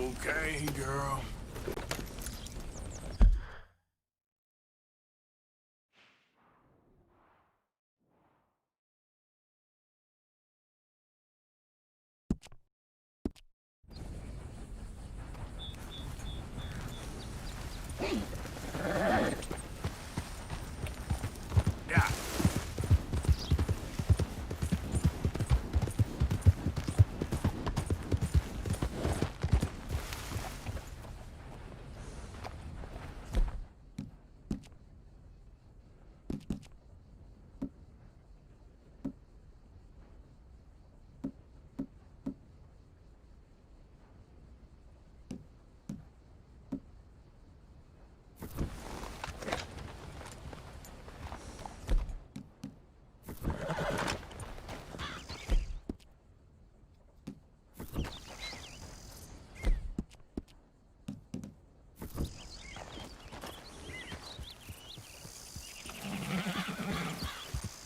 Okay, girl. Yeah.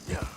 Yeah.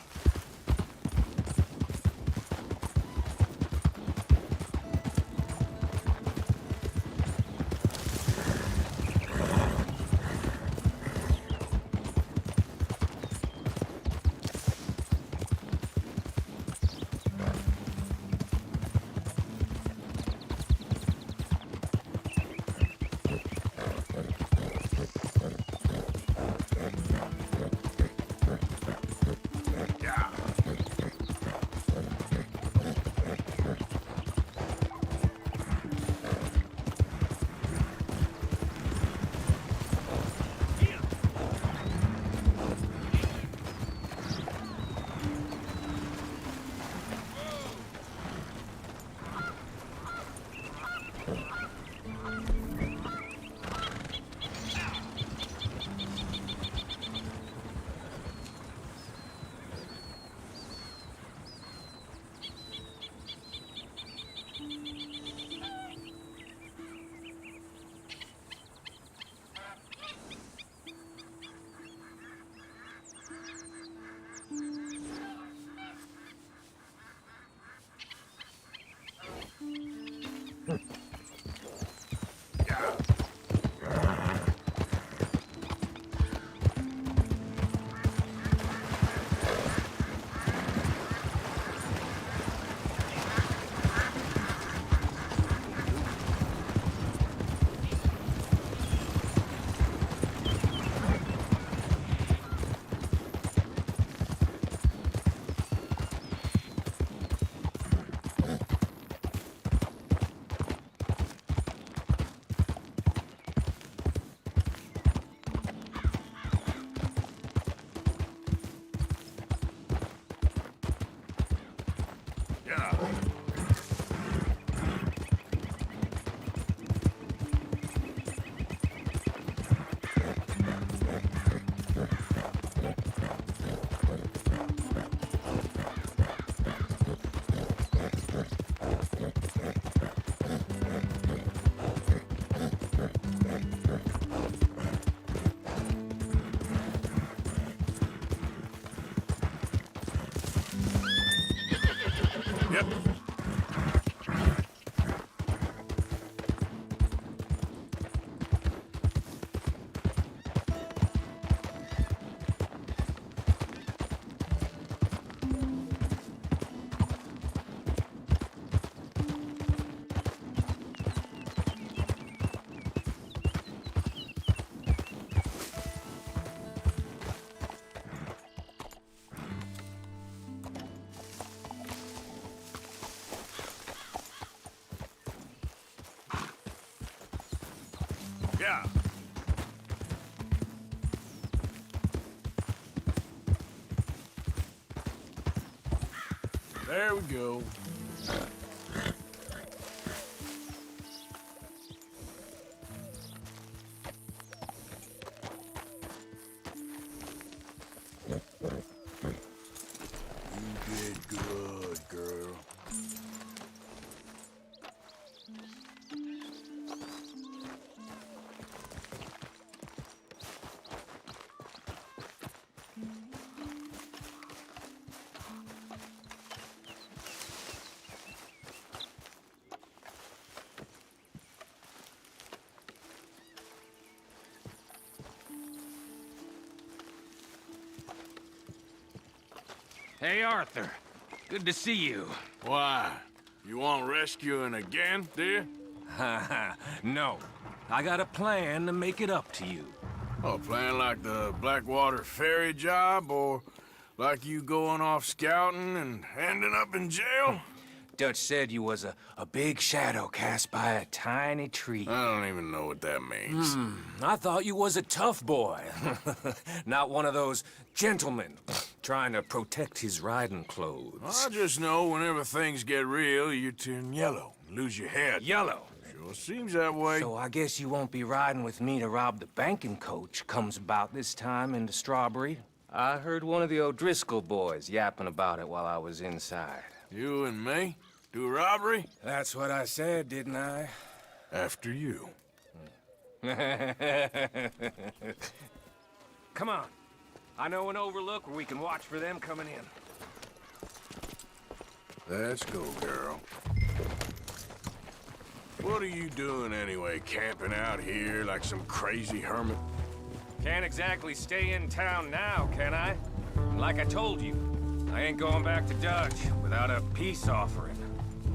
Yeah. Yeah. Yeah. Yep. Yeah. There we go. You did good, girl. Hey, Arthur. Good to see you. Why? You want rescuing again, do you? No. I got a plan to make it up to you. Oh, playing like the Blackwater ferry job, or like you going off scouting and ending up in jail? Dutch said you was a big shadow cast by a tiny tree. I don't even know what that means. I thought you was a tough boy. Not one of those gentlemen trying to protect his riding clothes. I just know whenever things get real, you turn yellow, lose your head. Yellow. Sure seems that way. So I guess you won't be riding with me to rob the banking coach comes about this time into Strawberry. I heard one of the O'Driscoll boys yapping about it while I was inside. You and me? Do a robbery? That's what I said, didn't I? After you. Come on. I know an overlook where we can watch for them coming in. Let's go, girl. What are you doing anyway, camping out here like some crazy hermit? Can't exactly stay in town now, can I? Like I told you, I ain't going back to Dutch without a peace offering.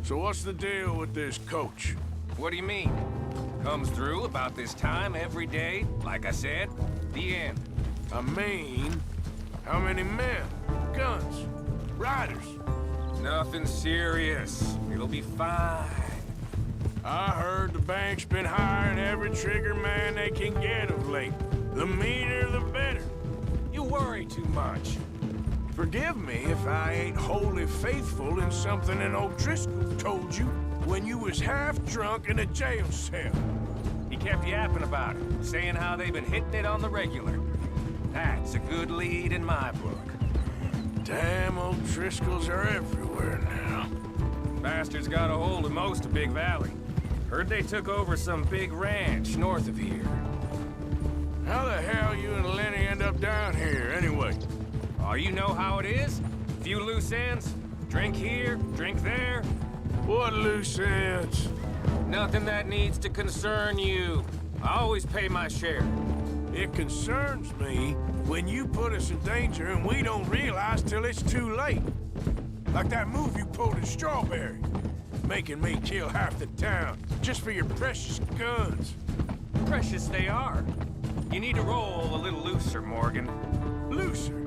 So what's the deal with this coach? What do you mean? Comes through about this time every day, like I said. The end. I mean, how many men, guns, riders? Nothing serious. It'll be fine. I heard the bank's been hiring every trigger man they can get of late. The meaner, the better. You worry too much. Forgive me if I ain't wholly faithful in something an O'Driscoll told you when you was half drunk in a jail cell. He kept yapping about it, saying how they've been hitting it on the regular. That's a good lead in my book. Damn, O'Driscolls are everywhere now. Bastards got a hold of most of Big Valley. Heard they took over some big ranch north of here. How the hell you and Lenny end up down here, anyway? Oh, you know how it is? Few loose ends. Drink here, drink there. What loose ends? Nothing that needs to concern you. I always pay my share. It concerns me when you put us in danger and we don't realize till it's too late. Like that move you pulled in Strawberry. Making me kill half the town just for your precious guns. Precious they are. You need to roll a little looser, Morgan. Looser?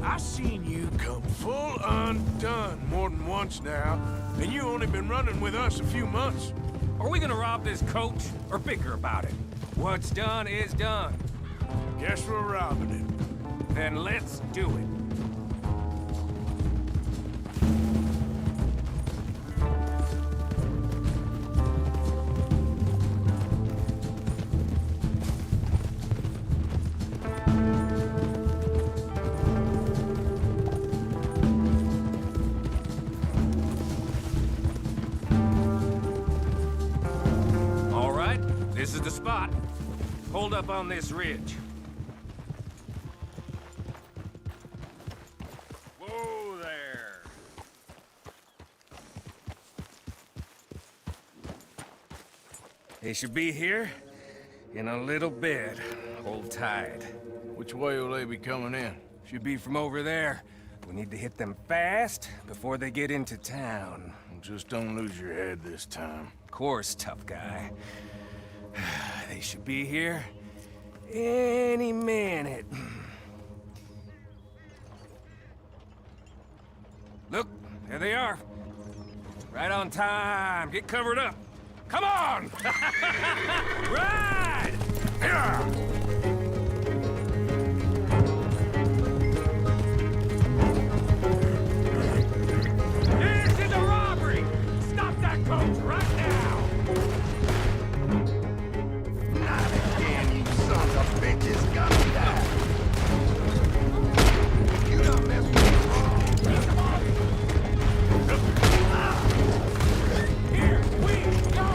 I seen you come full undone more than once now, and you only been running with us a few months. Are we gonna rob this coach, or bicker about it? What's done is done. Guess we're robbing it. Then let's do it. This is the spot. Hold up on this ridge. Whoa there. They should be here in a little bit. Hold tight. Which way will they be coming in? Should be from over there. We need to hit them fast before they get into town. Just don't lose your head this time. Of course, tough guy. They should be here any minute. Look, there they are. Right on time. Get covered up. Come on! Ride! Yeah! This is a robbery! Stop that coach right now! Bitches gonna die. You don't mess with me. Here we go!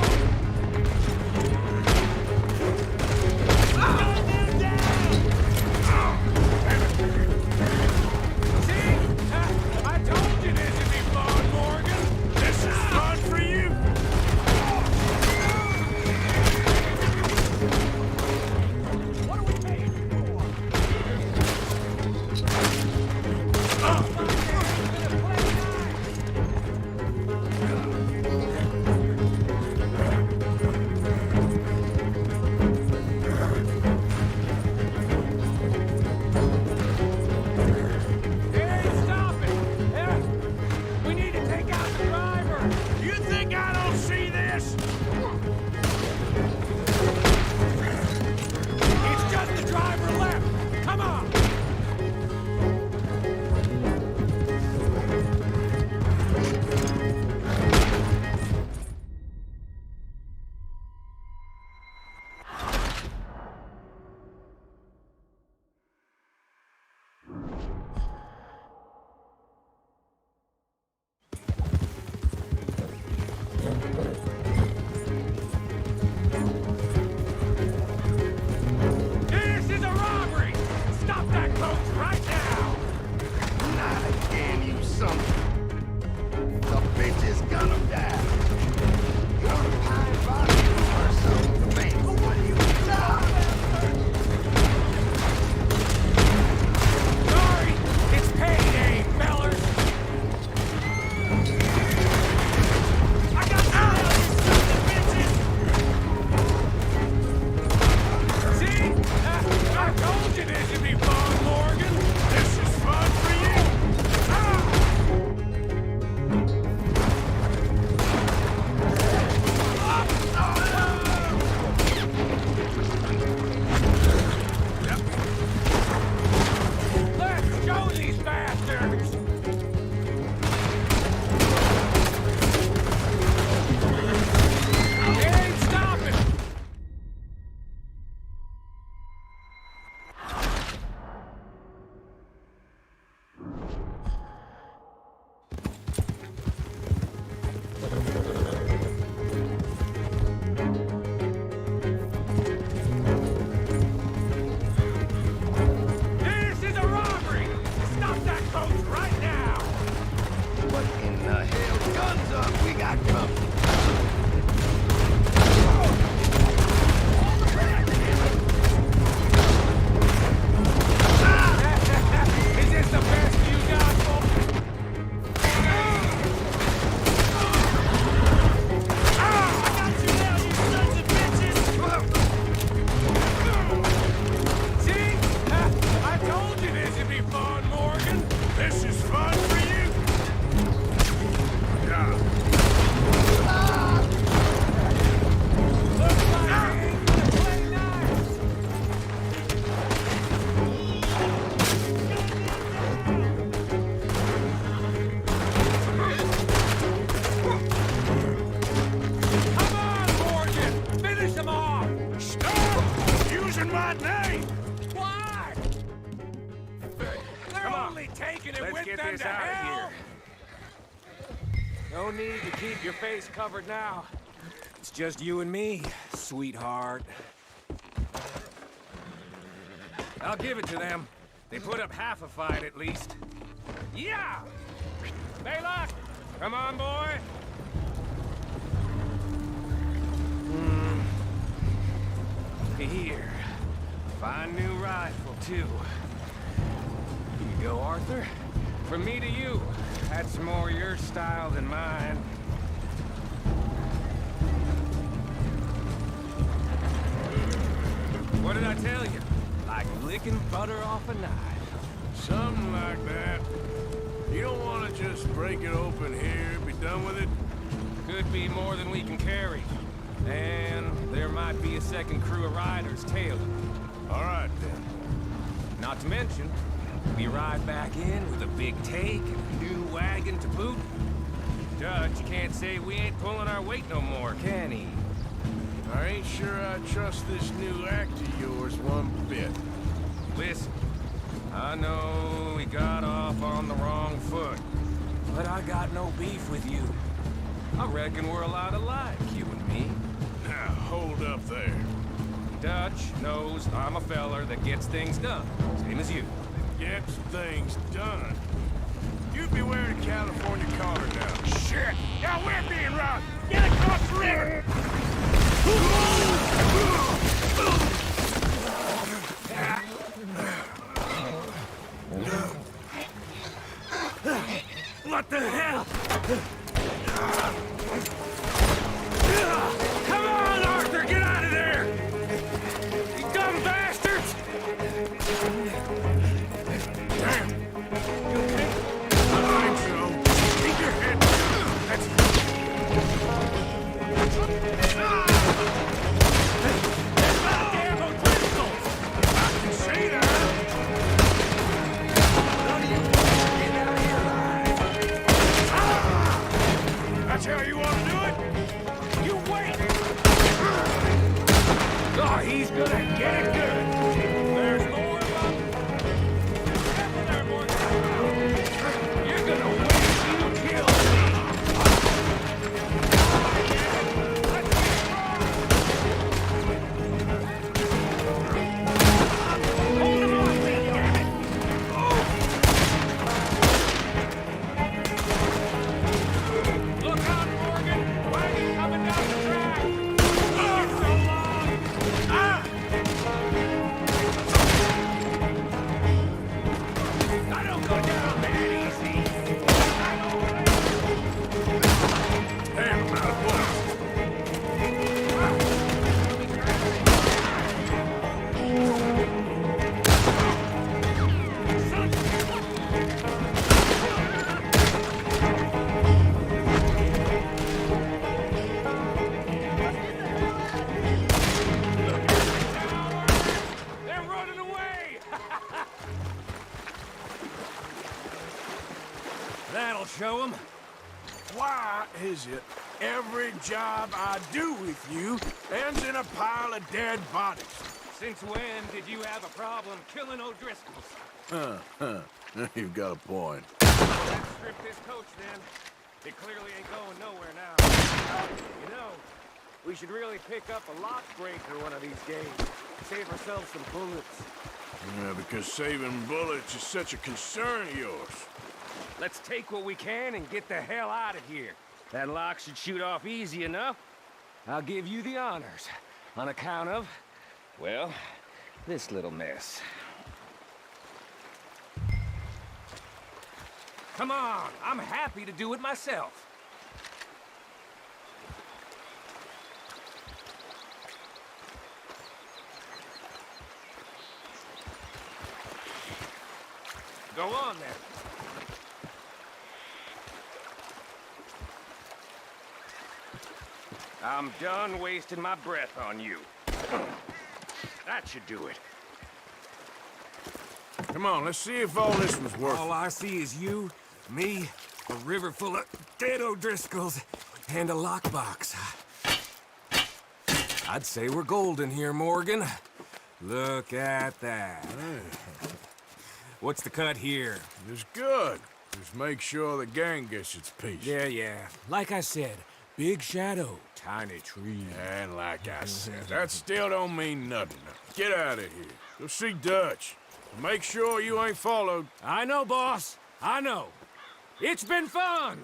my name! Why? They're Come on. only taking it Let's with get them this to out of hell! here. No need to keep your face covered now. It's just you and me, sweetheart. I'll give it to them. They put up half a fight at least. Yeah! Baylock! Come on, boy! Here. Fine new rifle, too. Here you go, Arthur. From me to you. That's more your style than mine. What did I tell you? Like licking butter off a knife. Something like that. You don't want to just break it open here, be done with it? Could be more than we can carry. And there might be a second crew of riders tailing. All right, then. Not to mention, we ride back in with a big take and a new wagon to boot. Dutch can't say we ain't pulling our weight no more, can he? I ain't sure I trust this new act of yours one bit. Listen, I know we got off on the wrong foot, but I got no beef with you. I reckon we're a lot alike, you and me. Now, hold up there. Dutch knows I'm a feller that gets things done, same as you. Gets things done. You'd be wearing a California collar now. Shit! Now we're being robbed! Get across the river! What the hell? Come on, Arthur, get out of there! You dumb bastards! Damn! You okay? I think so. Keep your head down. Goddamn O'Driscolls! I can see that! That's how you want to do it? You wait! Oh, he's gonna get it good! There's more of them! Careful there, Morgan! You're gonna wait till you kill me! Hold him off me, damn it! Look out, Morgan! Wagon coming down the track! Oh, so long! Ah! I don't go down that easy! Damn, I'm out of bullets. They're running away! That'll show them. Why is it every job I do with you ends in a pile of dead bodies? Since when did you have a problem killing O'Driscolls? You've got a point. Let's strip this coach then. It clearly ain't going nowhere now. You know, we should really pick up a lock breaker one of these days. Save ourselves some bullets. Yeah, because saving bullets is such a concern of yours. Let's take what we can and get the hell out of here. That lock should shoot off easy enough. I'll give you the honors on account of, well, this little mess. Come on, I'm happy to do it myself. Go on then. I'm done wasting my breath on you. That should do it. Come on, let's see if all this was worth All I see is you, me, a river full of dead O'Driscolls, and a lockbox. I'd say we're golden here, Morgan. Look at that. What's the cut here? It's good. Just make sure the gang gets its piece. Yeah. Like I said, big shadow, tiny tree. And like I said, that still don't mean nothing. Get out of here. Go see Dutch. Make sure you ain't followed. I know, boss. I know. It's been fun!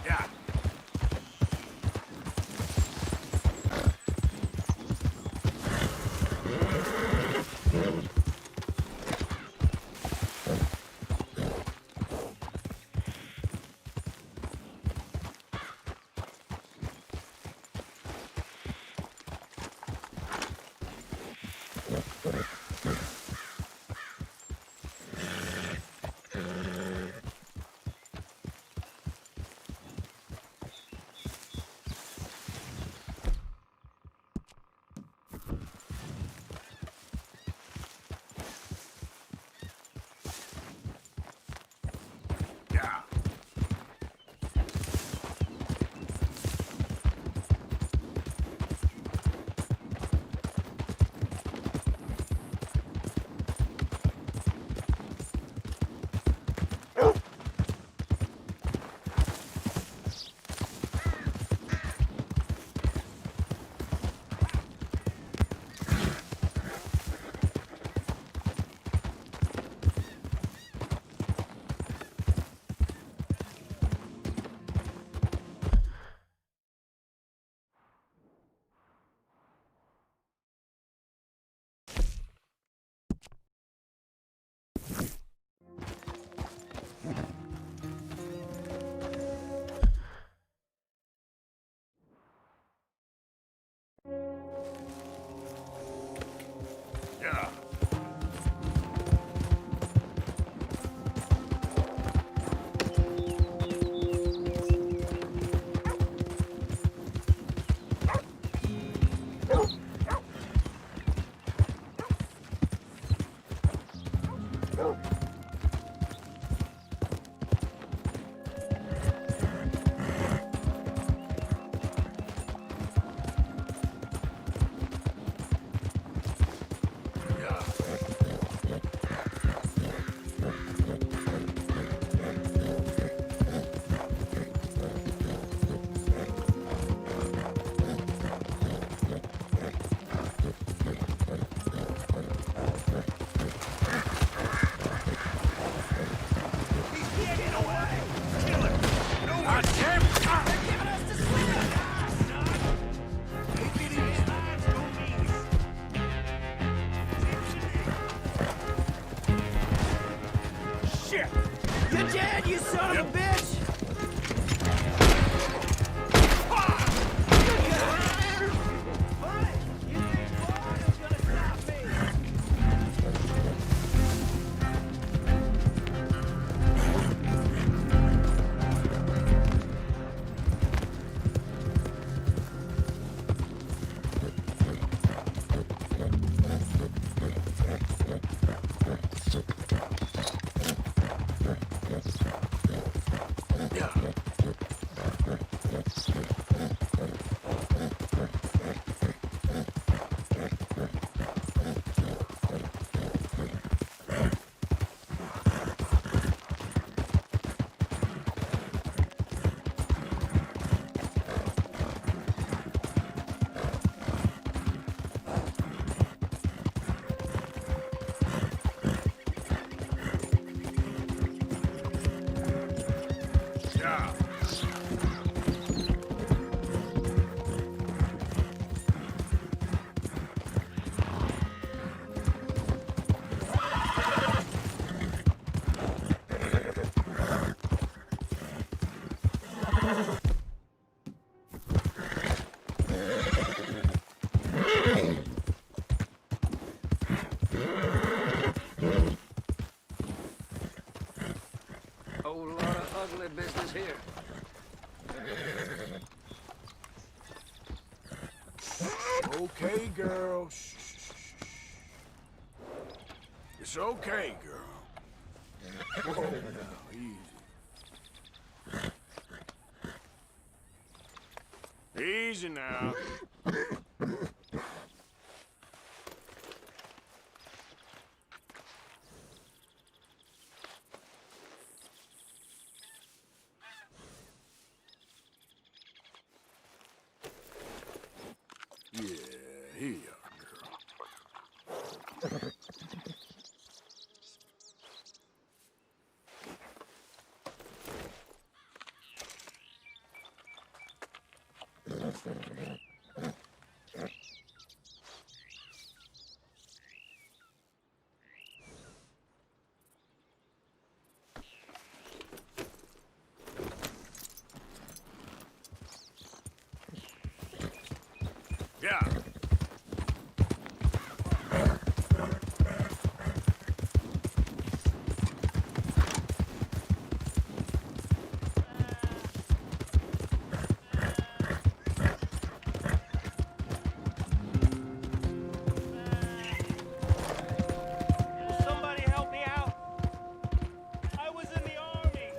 Yeah. Yeah. Yeah. Shit! You're dead, you son of a bitch! Whole lot of ugly business here. Okay, girl. Shh, shh, shh, shh. It's okay, girl. Whoa, now, easy. Easy now. Yeah, here you are, girl. Yeah. Somebody help me out! I was in the army!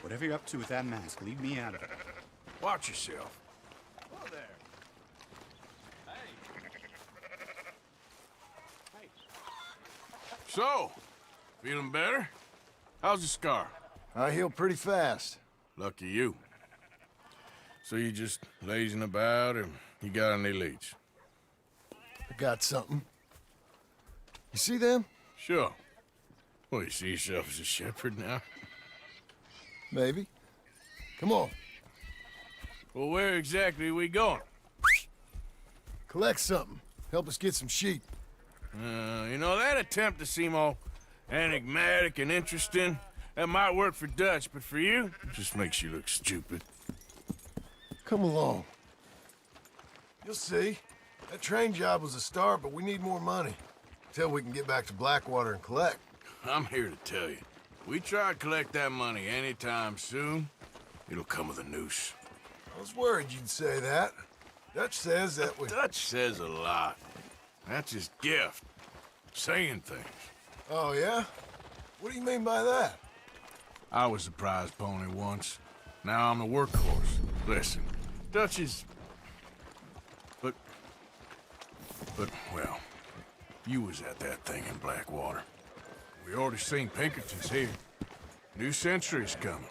Whatever you're up to with that mask, leave me out of it. Watch yourself. Hello there. Hey. So, feeling better? How's the scar? I heal pretty fast. Lucky you. So you just lazing about, or you got any leads? I got something. You see them? Sure. Well, you see yourself as a shepherd now? Maybe. Come on. Well, where exactly are we going? Collect something. Help us get some sheep. You know, that attempt to seem all enigmatic and interesting, that might work for Dutch, but for you, it just makes you look stupid. Come along. You'll see. That train job was a start, but we need more money. Till we can get back to Blackwater and collect. I'm here to tell you, we try to collect that money anytime soon, it'll come with a noose. I was worried you'd say that. Dutch says that we... Dutch says a lot. That's his gift. Saying things. Oh, yeah? What do you mean by that? I was the prize pony once. Now I'm the workhorse. Listen, Dutch is... But, well, you was at that thing in Blackwater. We already seen Pinkertons here. New century's coming.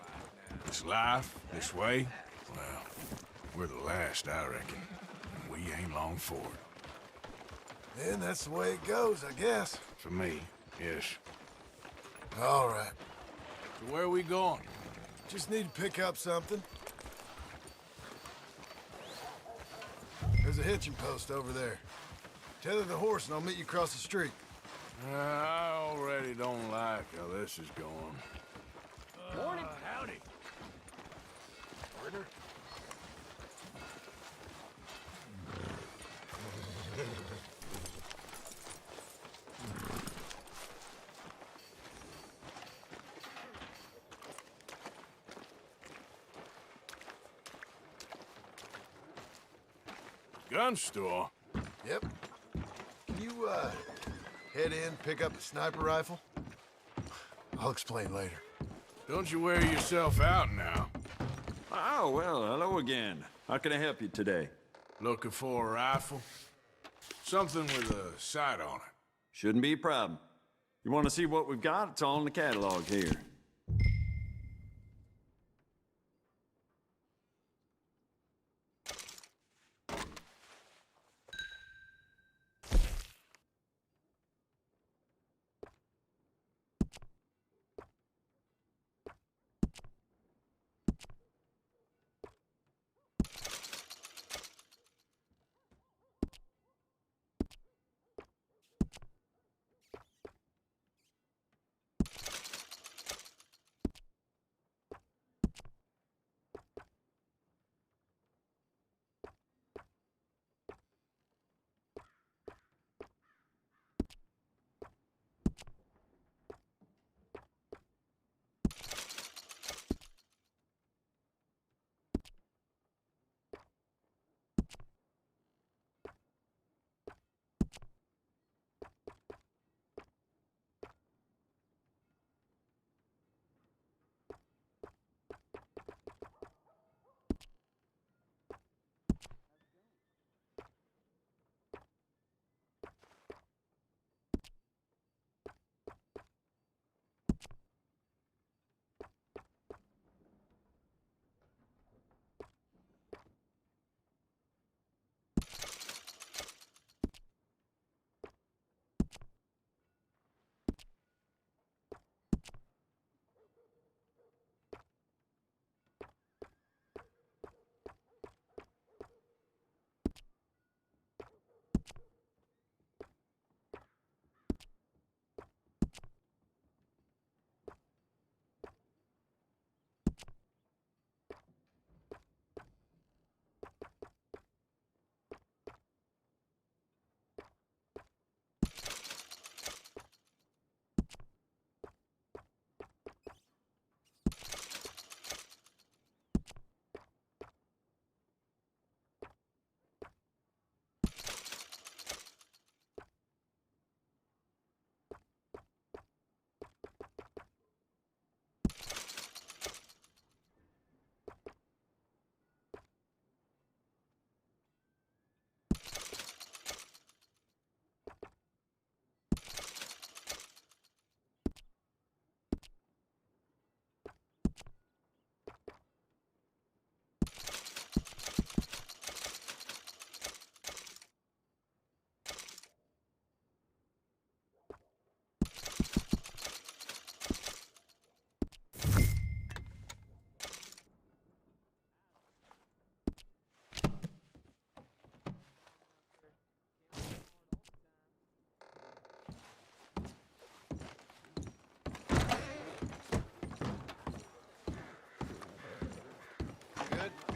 This life, this way, well, we're the last, I reckon. And we ain't long for it. Then that's the way it goes, I guess. For me, yes. All right. So where are we going? Just need to pick up something. There's a hitching post over there. Tether the horse and I'll meet you across the street. I already don't like how this is going. Morning. Howdy. Ritter? Gun store? Yep. Can you, head in, pick up a sniper rifle? I'll explain later. Don't you wear yourself out now. Oh, well, hello again. How can I help you today? Looking for a rifle? Something with a sight on it. Shouldn't be a problem. You want to see what we've got? It's all in the catalog here.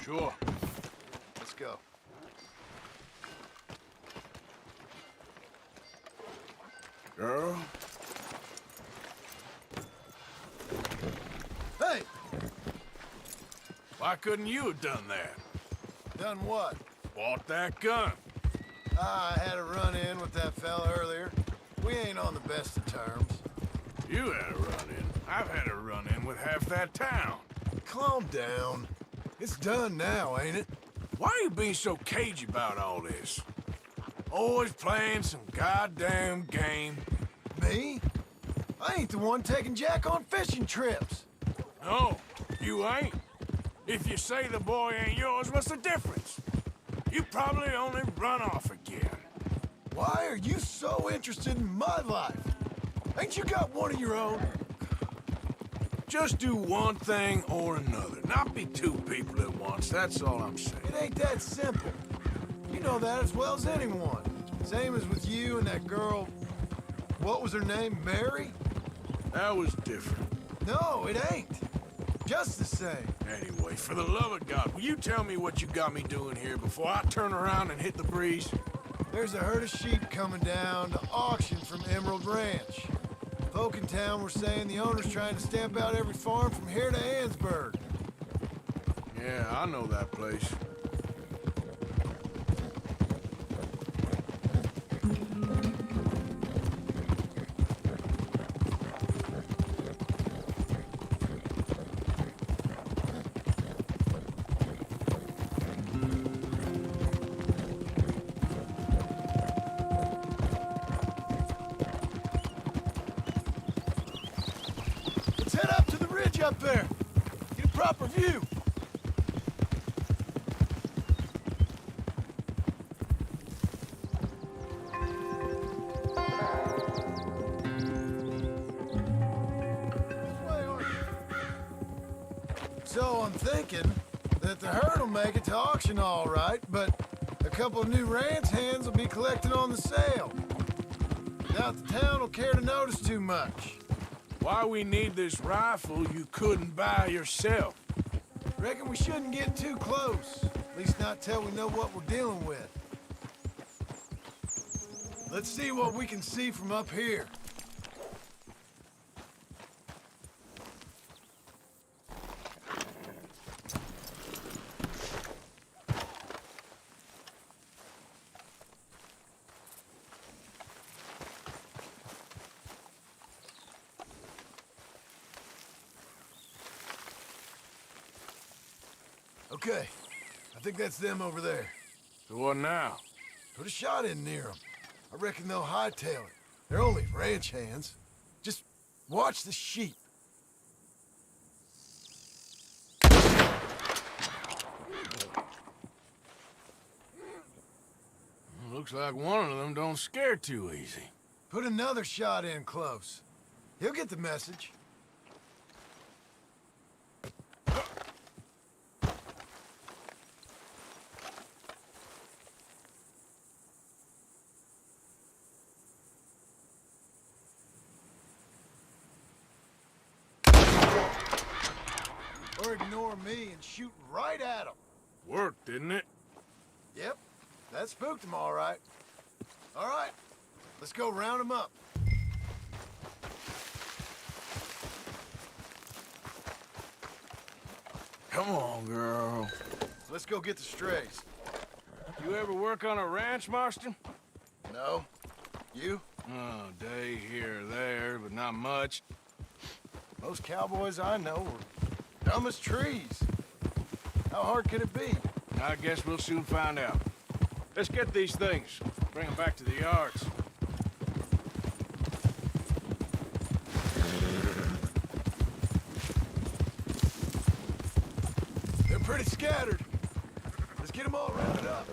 Sure. Let's go. Girl? Hey! Why couldn't you have done that? Done what? Bought that gun. I had a run-in with that fella earlier. We ain't on the best of terms. You had a run-in. I've had a run-in with half that town. Calm down. It's done now, ain't it? Why are you being so cagey about all this? Always playing some goddamn game. Me? I ain't the one taking Jack on fishing trips. No, you ain't. If you say the boy ain't yours, what's the difference? You probably only run off again. Why are you so interested in my life? Ain't you got one of your own? Just do one thing or another. Not be two people at once, that's all I'm saying. It ain't that simple. You know that as well as anyone. Same as with you and that girl... What was her name? Mary? That was different. No, it ain't. Just the same. Anyway, for the love of God, will you tell me what you got me doing here before I turn around and hit the breeze? There's a herd of sheep coming down to auction from Emerald Ranch. Folk in town were saying the owner's trying to stamp out every farm from here to Ansburg. Yeah, I know that place. Let's head up to the ridge up there. Get a proper view. So I'm thinking that the herd will make it to auction all right, but a couple of new ranch hands will be collecting on the sale. Doubt the town will care to notice too much. Why we need this rifle you couldn't buy yourself? Reckon we shouldn't get too close. At least not till we know what we're dealing with. Let's see what we can see from up here. Okay, I think that's them over there. So what now? Put a shot in near them. I reckon they'll hightail it. They're only ranch hands. Just watch the sheep. Looks like one of them don't scare too easy. Put another shot in close. He'll get the message. Or ignore me and shoot right at him. Worked, didn't it? Yep, that spooked him all right. All right, let's go round him up. Come on, girl. Let's go get the strays. You ever work on a ranch, Marston? No? You? Oh, day here or there, but not much. Most cowboys I know are dumb as trees. How hard could it be? I guess we'll soon find out. Let's get these things. Bring them back to the yards. They're pretty scattered. Let's get them all rounded up.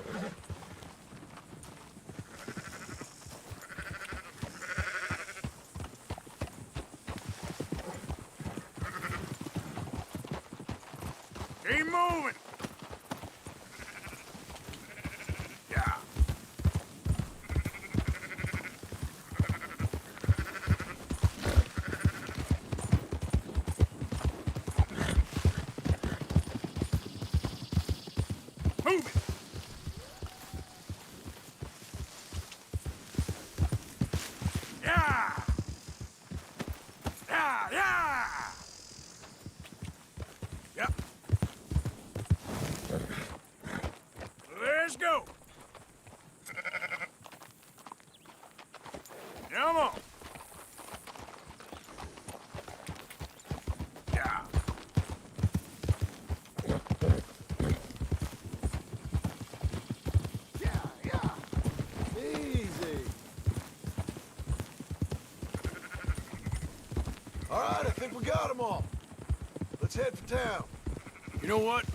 Keep moving! Yeah. think we got them all. Let's head for town. You know what?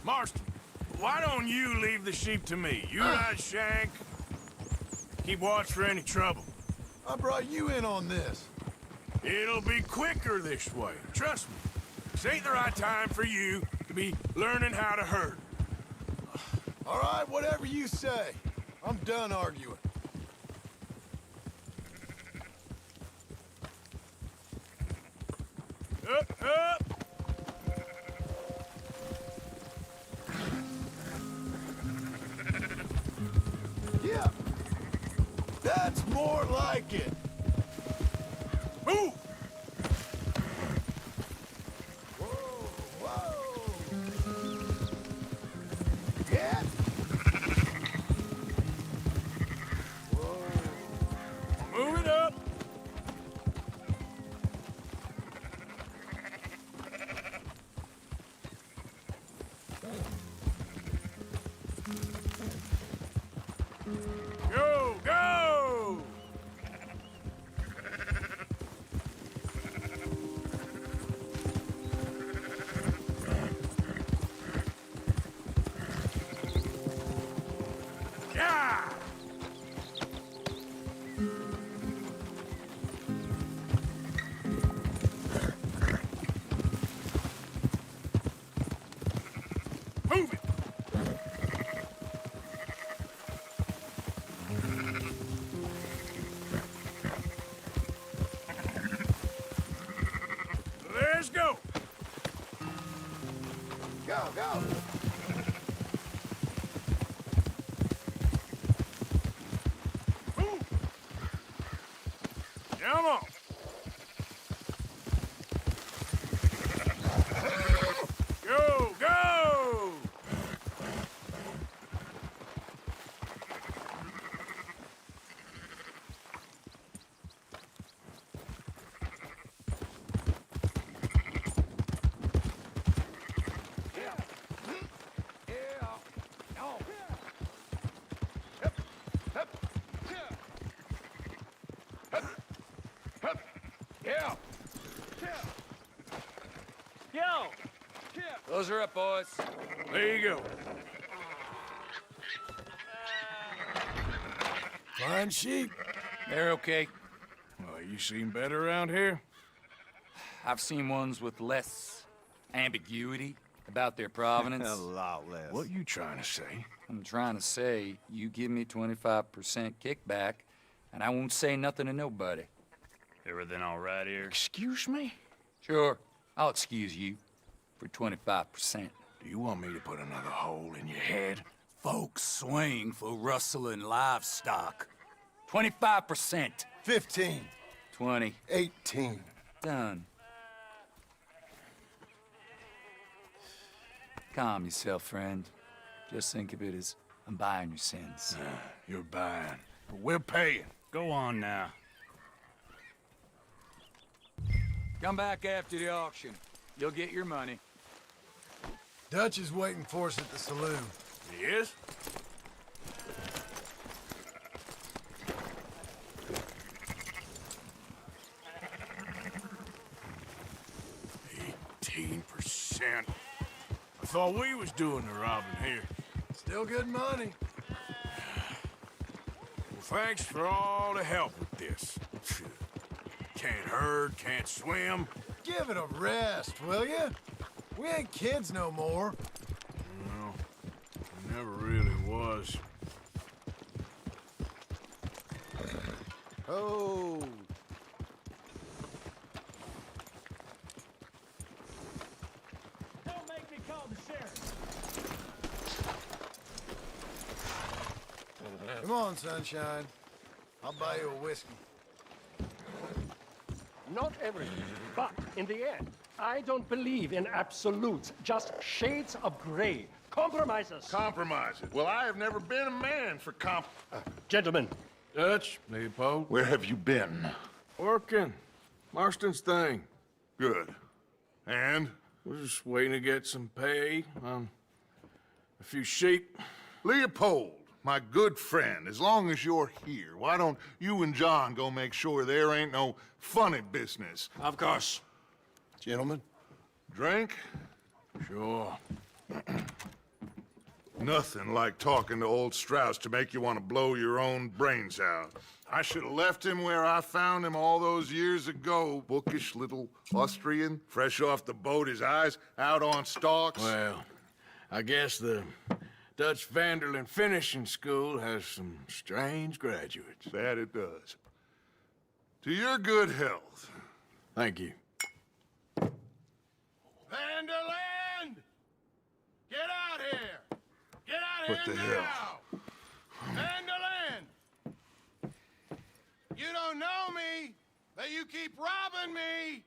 Marston, why don't you leave the sheep to me? You ride Shank. Keep watch for any trouble. I brought you in on this. It'll be quicker this way. Trust me. This ain't the right time for you to be learning how to herd. All right, whatever you say. I'm done arguing. Up, up! Yeah. That's more like it. Move! Whoa, whoa. Yeah. Move it up! Go, go! Yeah! Move it! Let's go! Go, go. Move! Come on! Go, go! Yeah. Yo! Those are up, boys. There you go. Fine sheep. They're okay. Well, you seem better around here. I've seen ones with less ambiguity about their provenance. A lot less. What you trying to say? I'm trying to say, you give me 25% kickback, and I won't say nothing to nobody. Everything all right here? Excuse me? Sure, I'll excuse you for 25%. Do you want me to put another hole in your head? Folks swing for rustling livestock. 25%. 15. 20. 18. Done. Calm yourself, friend. Just think of it as I'm buying your sins. You're buying, but we're paying. Go on now. Come back after the auction. You'll get your money. Dutch is waiting for us at the saloon. Yes? %. I thought we was doing the robbing here. Still good money. Well, thanks for all the help with this. Can't herd, can't swim. Give it a rest, will you? We ain't kids no more. No, never really was. Oh. Don't make me call the sheriff. Come on, sunshine. I'll buy you a whiskey. Not everything, but in the end, I don't believe in absolutes, just shades of gray. Compromises. Compromises. Well, I have never been a man for Gentlemen, Dutch, Leopold. Where have you been? Working. Marston's thing. Good. And? We're just waiting to get some pay on a few sheep. Leopold, my good friend, as long as you're here, why don't you and John go make sure there ain't no funny business? Of course. Gentlemen? Drink? Sure. Nothing like talking to old Strauss to make you want to blow your own brains out. I should have left him where I found him all those years ago. Bookish little Austrian, fresh off the boat, his eyes out on stalks. Well, I guess the Dutch Vanderlyn Finishing School has some strange graduates. That it does. To your good health. Thank you. Vanderland! Get out here! Get out What here the now! hell? Vanderland! You don't know me, but you keep robbing me!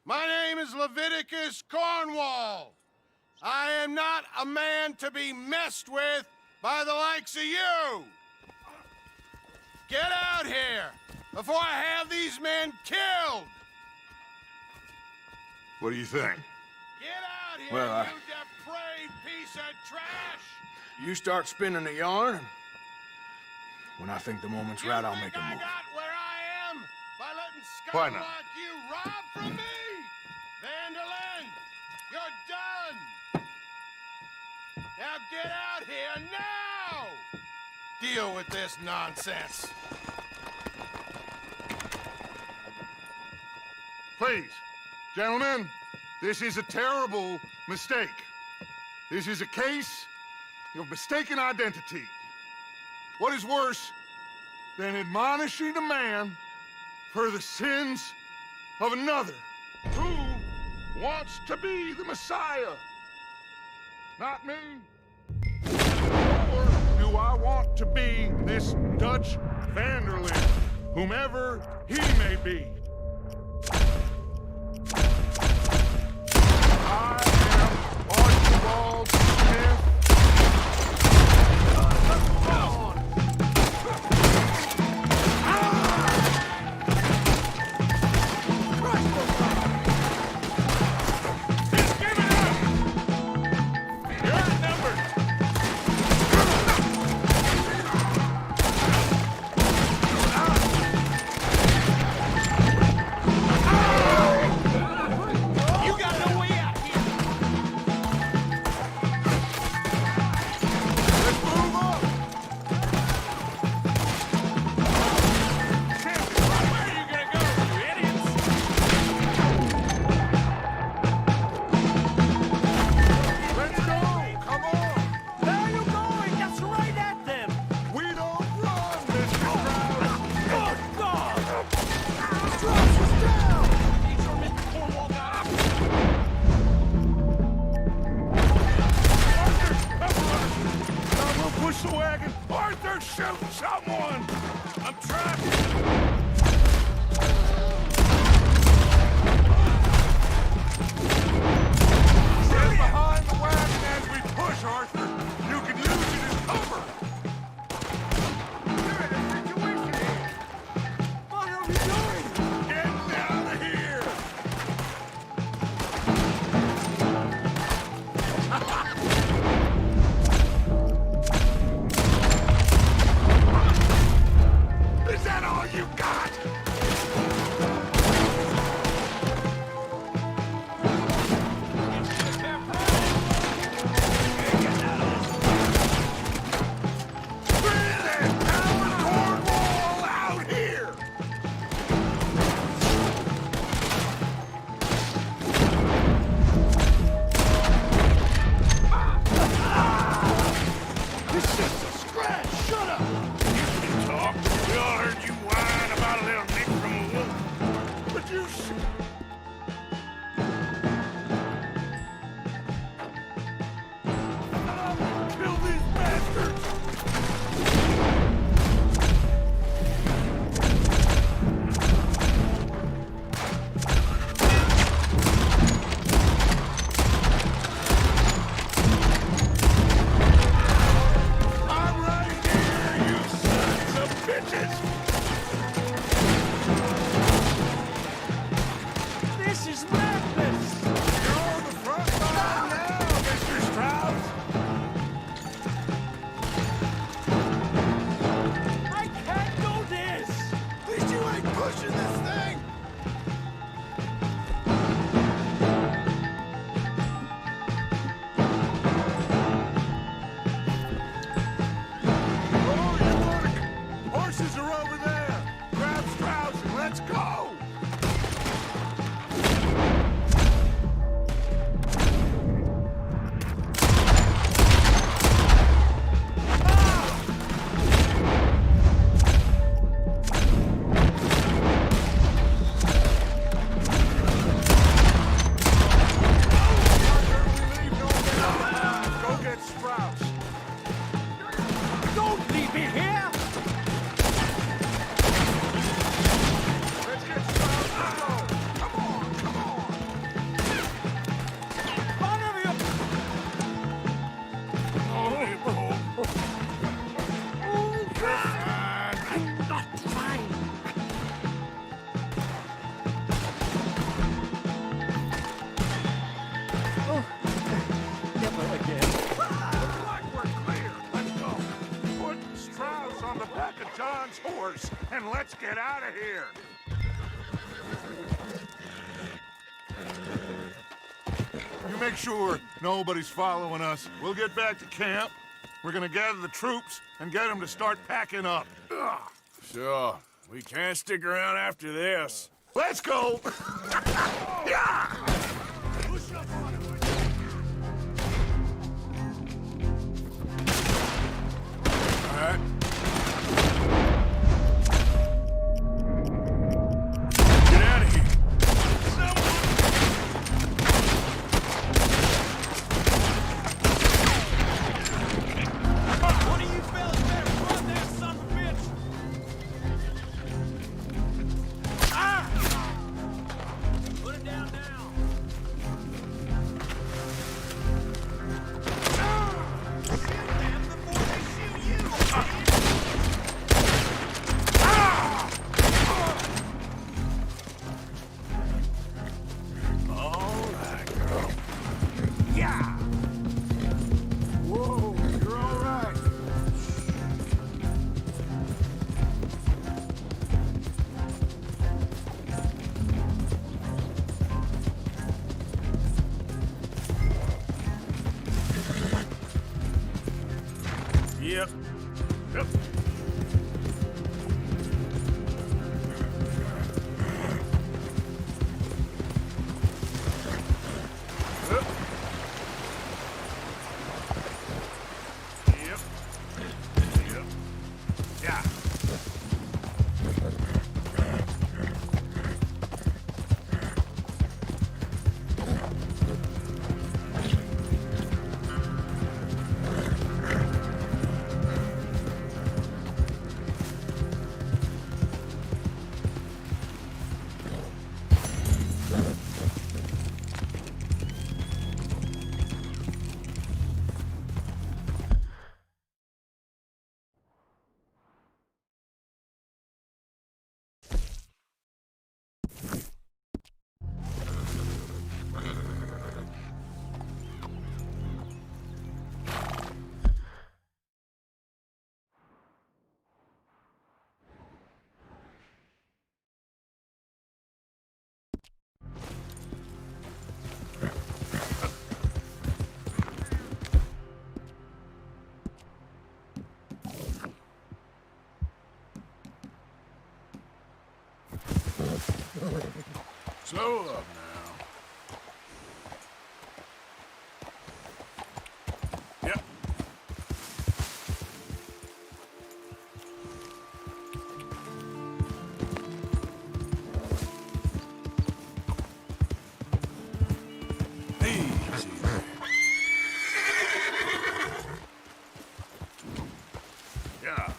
My name is Leviticus Cornwall. I am not a man to be messed with by the likes of you! Get out here before I have these men killed! What do you think? Get out here, Well, you depraved piece of trash! You start spinning the yarn, and when I think the moment's right, I'll make a I move. got where I am by letting Why scum not? like you rob from me! Vanderlyn, you're done! Now get out here now! Deal with this nonsense. Please, gentlemen, this is a terrible mistake. This is a case of mistaken identity. What is worse than admonishing a man for the sins of another? Who wants to be the Messiah? Not me. Nor do I want to be this Dutch Vanderlyn, whomever he may be. I am Archibald Smith. Push the wagon! Arthur, shoot someone! I'm trapped! Get behind the wagon as we push, Arthur! You can use it as cover! You're in a situation here! What are we doing? Get out of here! Is that all you got? Bring that coward Cornwall out here! This is just a scratch! Shut up! You can talk. We all heard you whine about a little nick from a wolf. But you kill these bastards! I'm right here, you sons of bitches! This is madness! You're on the front line now, Mr. Strauss! I can't do this! At least you ain't pushing this thing! boys are over there. Grab Strauss and let's go. And let's get out of here! You make sure nobody's following us. We'll get back to camp. We're gonna gather the troops and get them to start packing up. Ugh. Sure. We can't stick around after this. Let's go! Yeah! Push up on him. All right. Yep. Yep. Slow up now. Yep. Easy there. Yeah.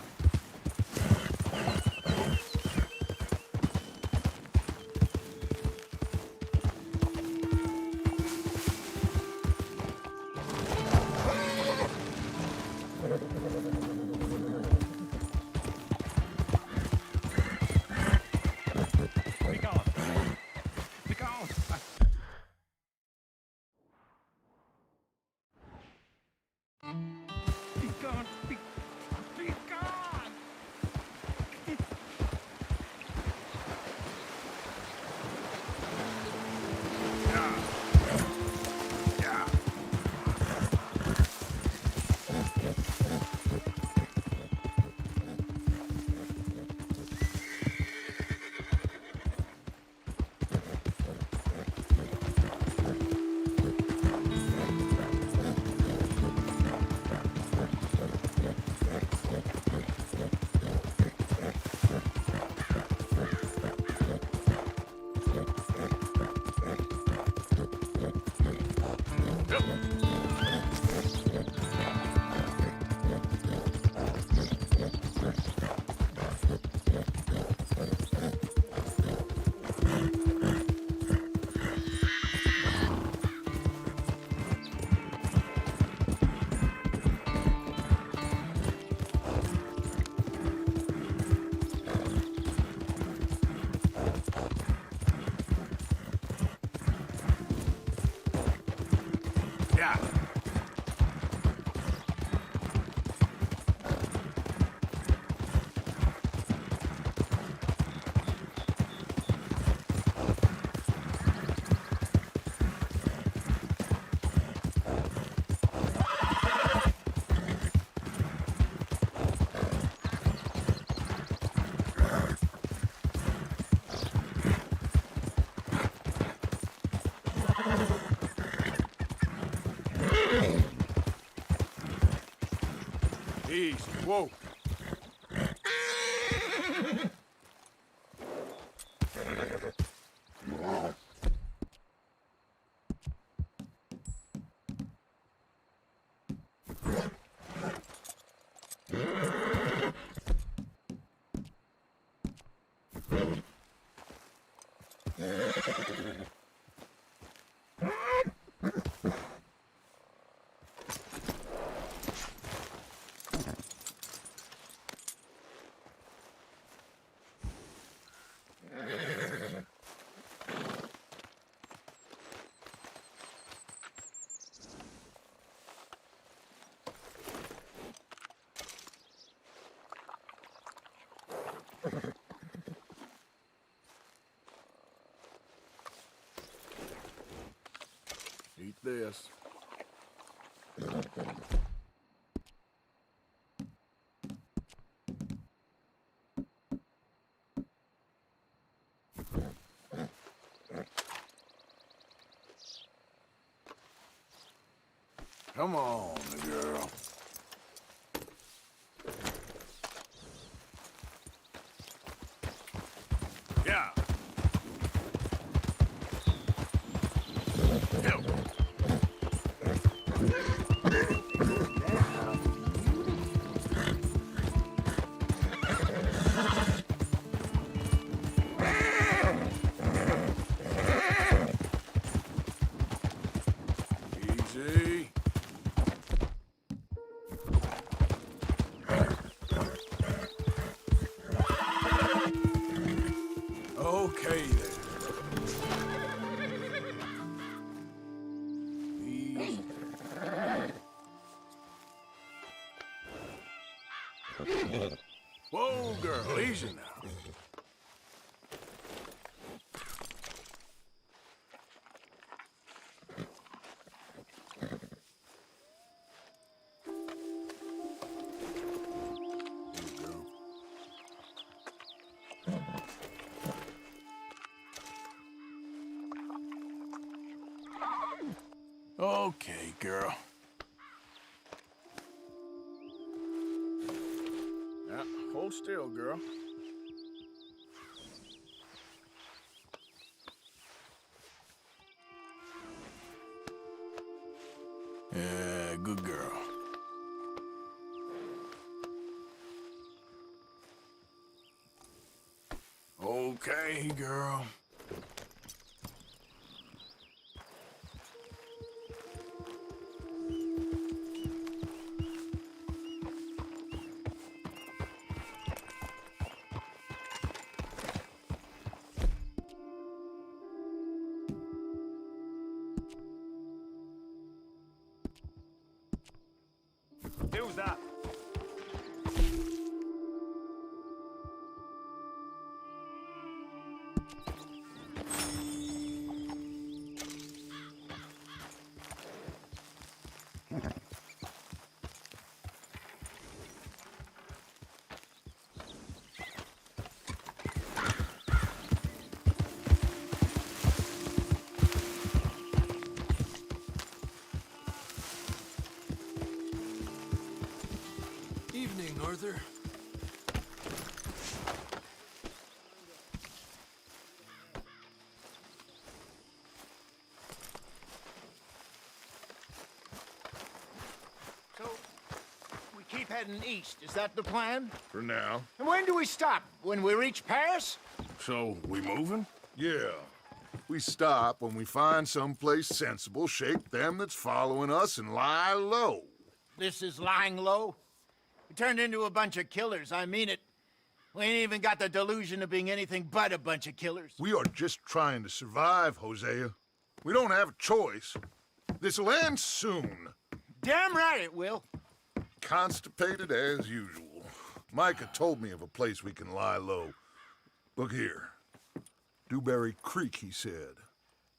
Easy. Whoa. Eat this. Come on, girl. Yeah. Help. Easy. Okay then. Easy. Whoa, girl, easy now. Okay, girl. Now, hold still, girl. Yeah, good girl. Okay, girl. Do that. Evening, Arthur. So, we keep heading east. Is that the plan? For now. And when do we stop? When we reach Paris? So, we moving? Yeah. We stop when we find someplace sensible, shake them that's following us, and lie low. This is lying low? We turned into a bunch of killers, I mean it. We ain't even got the delusion of being anything but a bunch of killers. We are just trying to survive, Hosea. We don't have a choice. This'll end soon. Damn right it will. Constipated as usual. Micah told me of a place we can lie low. Look here. Dewberry Creek, he said.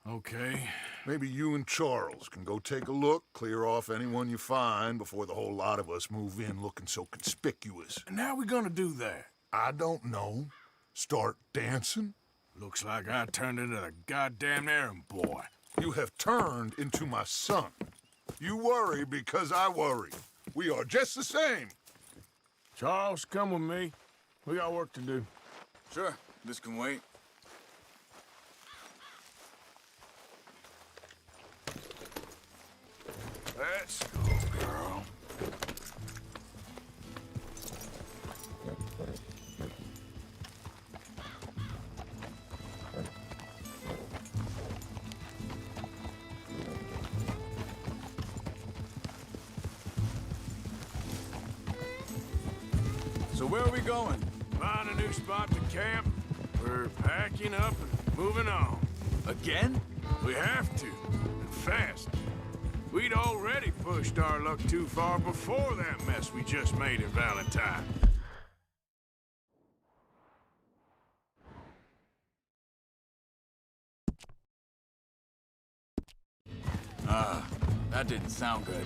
Okay. Maybe you and Charles can go take a look, clear off anyone you find before the whole lot of us move in looking so conspicuous. And how we gonna do that? I don't know. Start dancing? Looks like I turned into the goddamn errand boy. You have turned into my son. You worry because I worry. We are just the same. Charles, come with me. We got work to do. Sure, this can wait. Let's go, girl. So where are we going? Find a new spot to camp. We're packing up and moving on. Again? We have to, and fast. We'd already pushed our luck too far before that mess we just made in Valentine. That didn't sound good.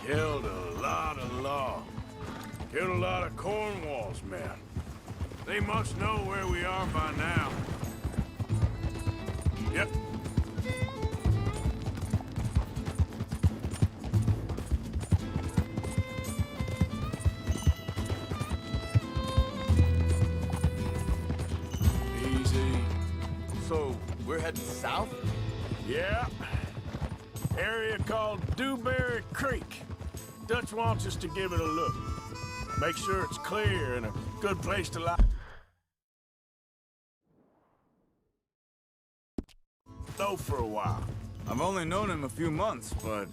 Killed a lot of law. Killed a lot of Cornwall's men. They must know where we are by now. Yep. Easy. So, we're heading south? Yeah. Area called Dewberry Creek. Dutch wants us to give it a look. Make sure it's clear and a good place to lie. Though for a while. I've only known him a few months, but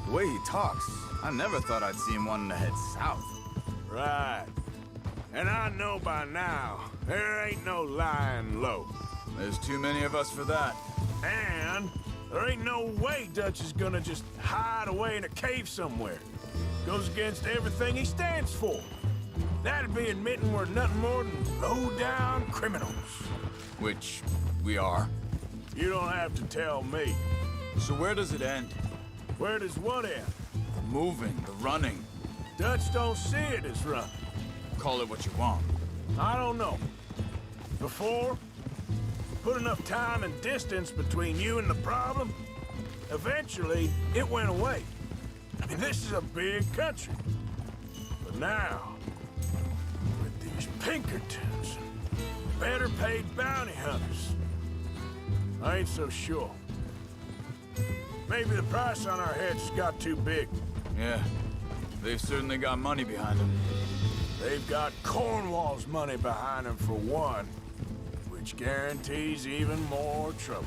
the way he talks, I never thought I'd see him wanting to head south. Right. And I know by now, there ain't no lying low. There's too many of us for that. And there ain't no way Dutch is gonna just hide away in a cave somewhere. Goes against everything he stands for. That'd be admitting we're nothing more than low-down criminals. Which we are. You don't have to tell me. So where does it end? Where does what end? The moving, the running. Dutch don't see it as running. Call it what you want. I don't know. Before, put enough time and distance between you and the problem, eventually it went away. I mean, this is a big country. But now, with these Pinkertons, better paid bounty hunters, I ain't so sure. Maybe the price on our heads got too big. Yeah, they've certainly got money behind them. They've got Cornwall's money behind them for one, which guarantees even more trouble.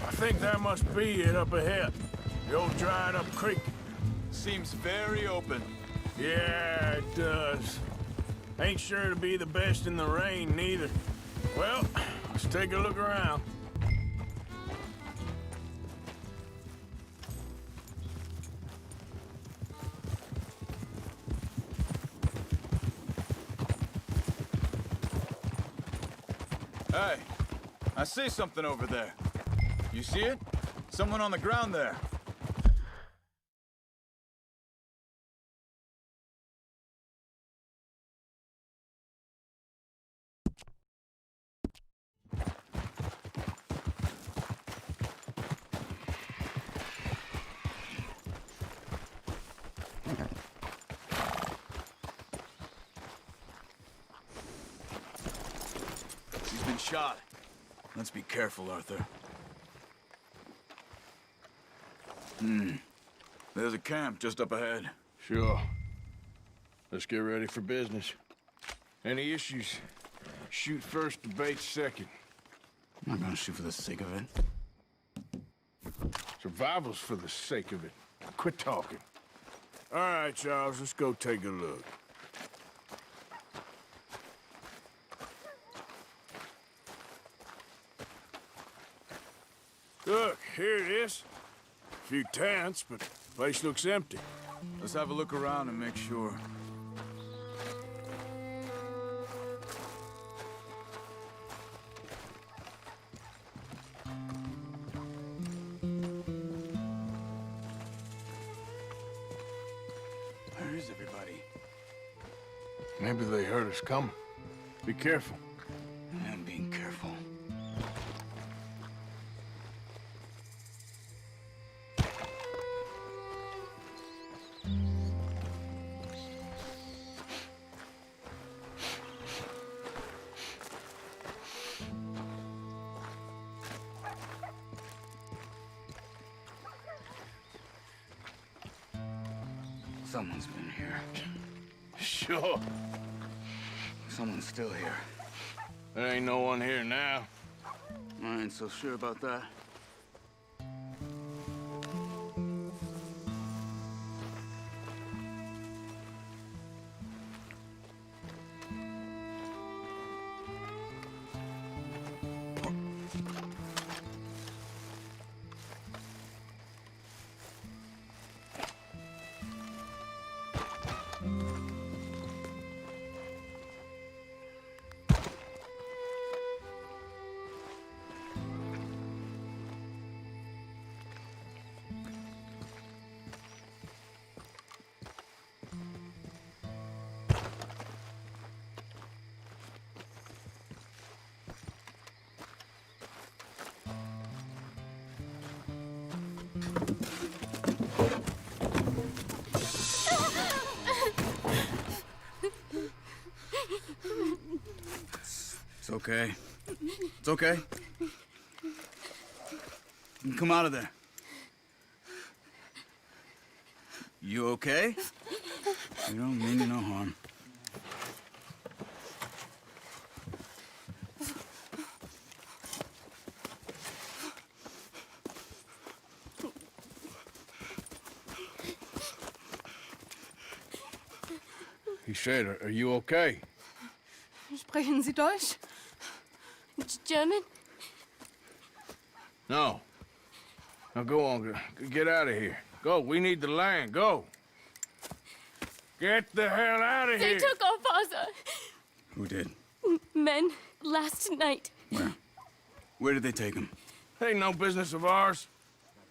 I think that must be it up ahead. The old dried up creek. Seems very open. Yeah, it does. Ain't sure to be the best in the rain, neither. Well, let's take a look around. Hey, I see something over there. You see it? Someone on the ground there. He's been shot. Let's be careful, Arthur. There's a camp just up ahead. Sure. Let's get ready for business. Any issues? Shoot first, debate second. I'm not gonna shoot for the sake of it. Survival's for the sake of it. Quit talking. All right, Charles, let's go take a look. Look, here it is. A few tents, but the place looks empty. Let's have a look around and make sure. Maybe they heard us coming. Be careful. I'm being careful. Someone's been here. Sure. Someone's still here. There ain't no one here now. I ain't so sure about that. It's okay. It's okay. You can come out of there. You okay? You don't mean you no harm. He said, are you okay? Sprechen Sie Deutsch? German? No. Now go on, get out of here. Go, we need the land, go. Get the hell out of They here. took our father. Who did? Men, last night. Where? Where did they take him? Ain't no business of ours.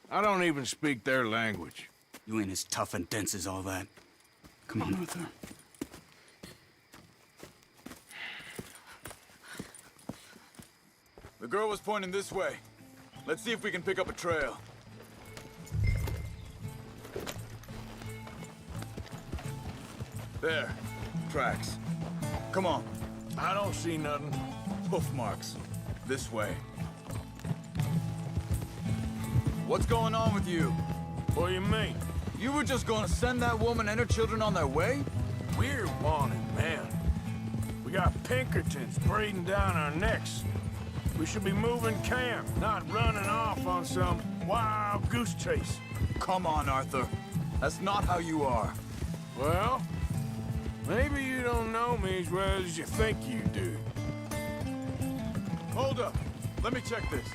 I don't even speak their language. You ain't as tough and dense as all that. Come on, Arthur. The girl was pointing this way. Let's see if we can pick up a trail. There. Tracks. Come on. I don't see nothing. Hoof marks. This way. What's going on with you? What do you mean? You were just gonna send that woman and her children on their way? We're wanted men. We got Pinkertons breathing down our necks. We should be moving camp, not running off on some wild goose chase. Come on, Arthur. That's not how you are. Well, maybe you don't know me as well as you think you do. Hold up. Let me check this.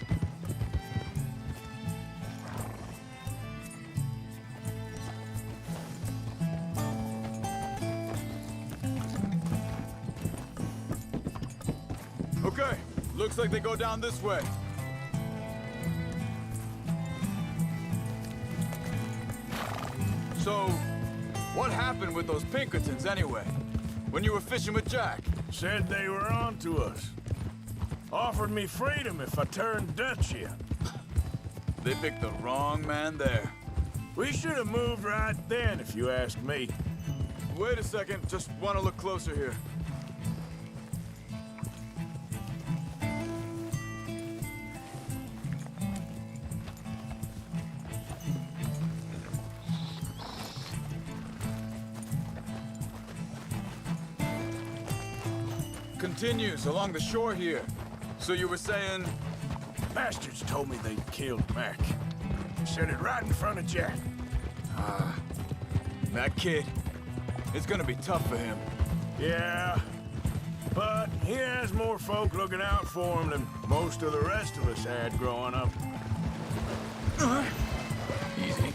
Okay. Looks like they go down this way. So, what happened with those Pinkertons anyway? When you were fishing with Jack? Said they were on to us. Offered me freedom if I turned Dutch yet. They picked the wrong man there. We should have moved right then, if you ask me. Wait a second. Just want to look closer here. Continues along the shore here. So you were saying... Bastards told me they killed Mac. Said it right in front of Jack. That kid, it's gonna be tough for him. Yeah, but he has more folk looking out for him than most of the rest of us had growing up. Easy.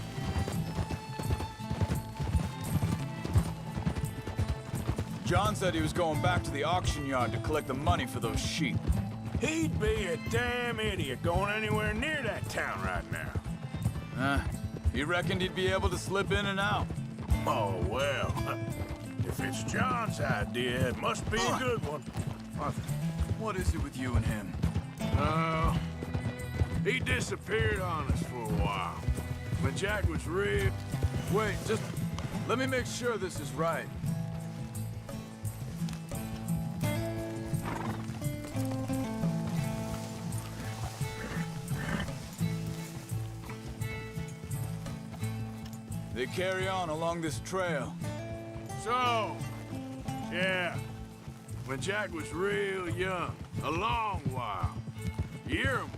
John said he was going back to the auction yard to collect the money for those sheep. He'd be a damn idiot going anywhere near that town right now. He reckoned he'd be able to slip in and out. Oh, well. If it's John's idea, it must be a good one. Arthur, what is it with you and him? He disappeared on us for a while. When Jack was real... Wait, just let me make sure this is right. They carry on along this trail. So, yeah, when Jack was real young, a long while, year or more.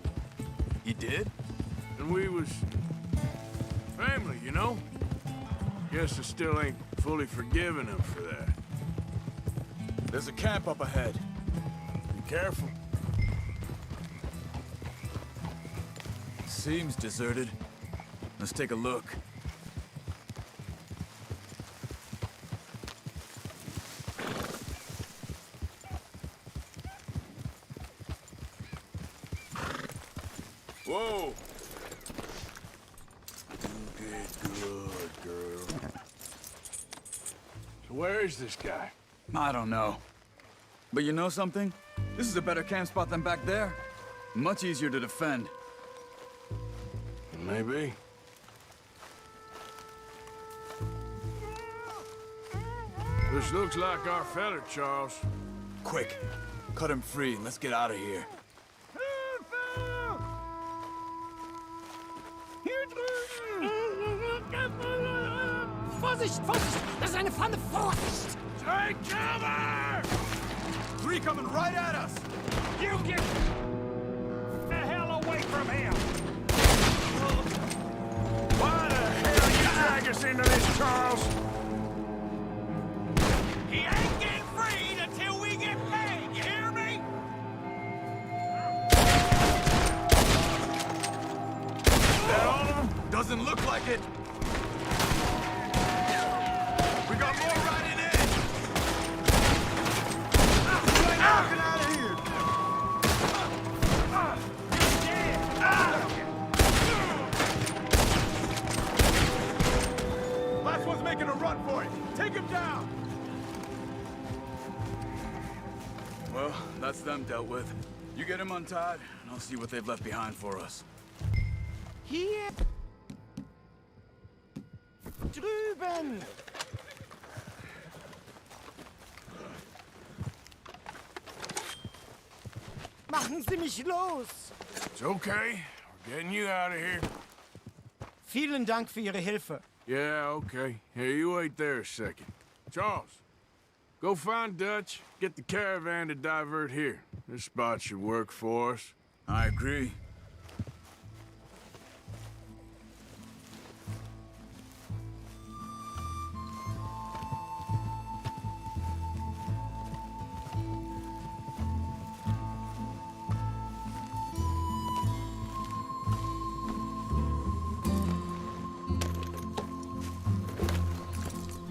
He did? And we was family, you know? Guess I still ain't fully forgiven him for that. There's a camp up ahead. Be careful. Seems deserted. Let's take a look. Whoa! You did good, girl. So where is this guy? I don't know. But you know something? This is a better camp spot than back there. Much easier to defend. Maybe. This looks like our fella, Charles. Quick, cut him free and let's get out of here. Vorsicht, Vorsicht! Das ist eine Pfanne! Vorsicht! Take cover! Three coming right at us! You get the hell away from him! Why the hell you drag us into this, Charles? He ain't getting freed until we get paid, you hear me? That all of them? Doesn't look like it. We got more riding in. Get out of here! Last one's making a run for it. Take him down. Well, that's them dealt with. You get him untied, and I'll see what they've left behind for us. Hier! Drüben! Machen Sie mich los! It's okay. We're getting you out of here. Vielen Dank für Ihre Hilfe. Yeah, okay. Here, you wait there a second. Charles, go find Dutch, get the caravan to divert here. This spot should work for us. I agree.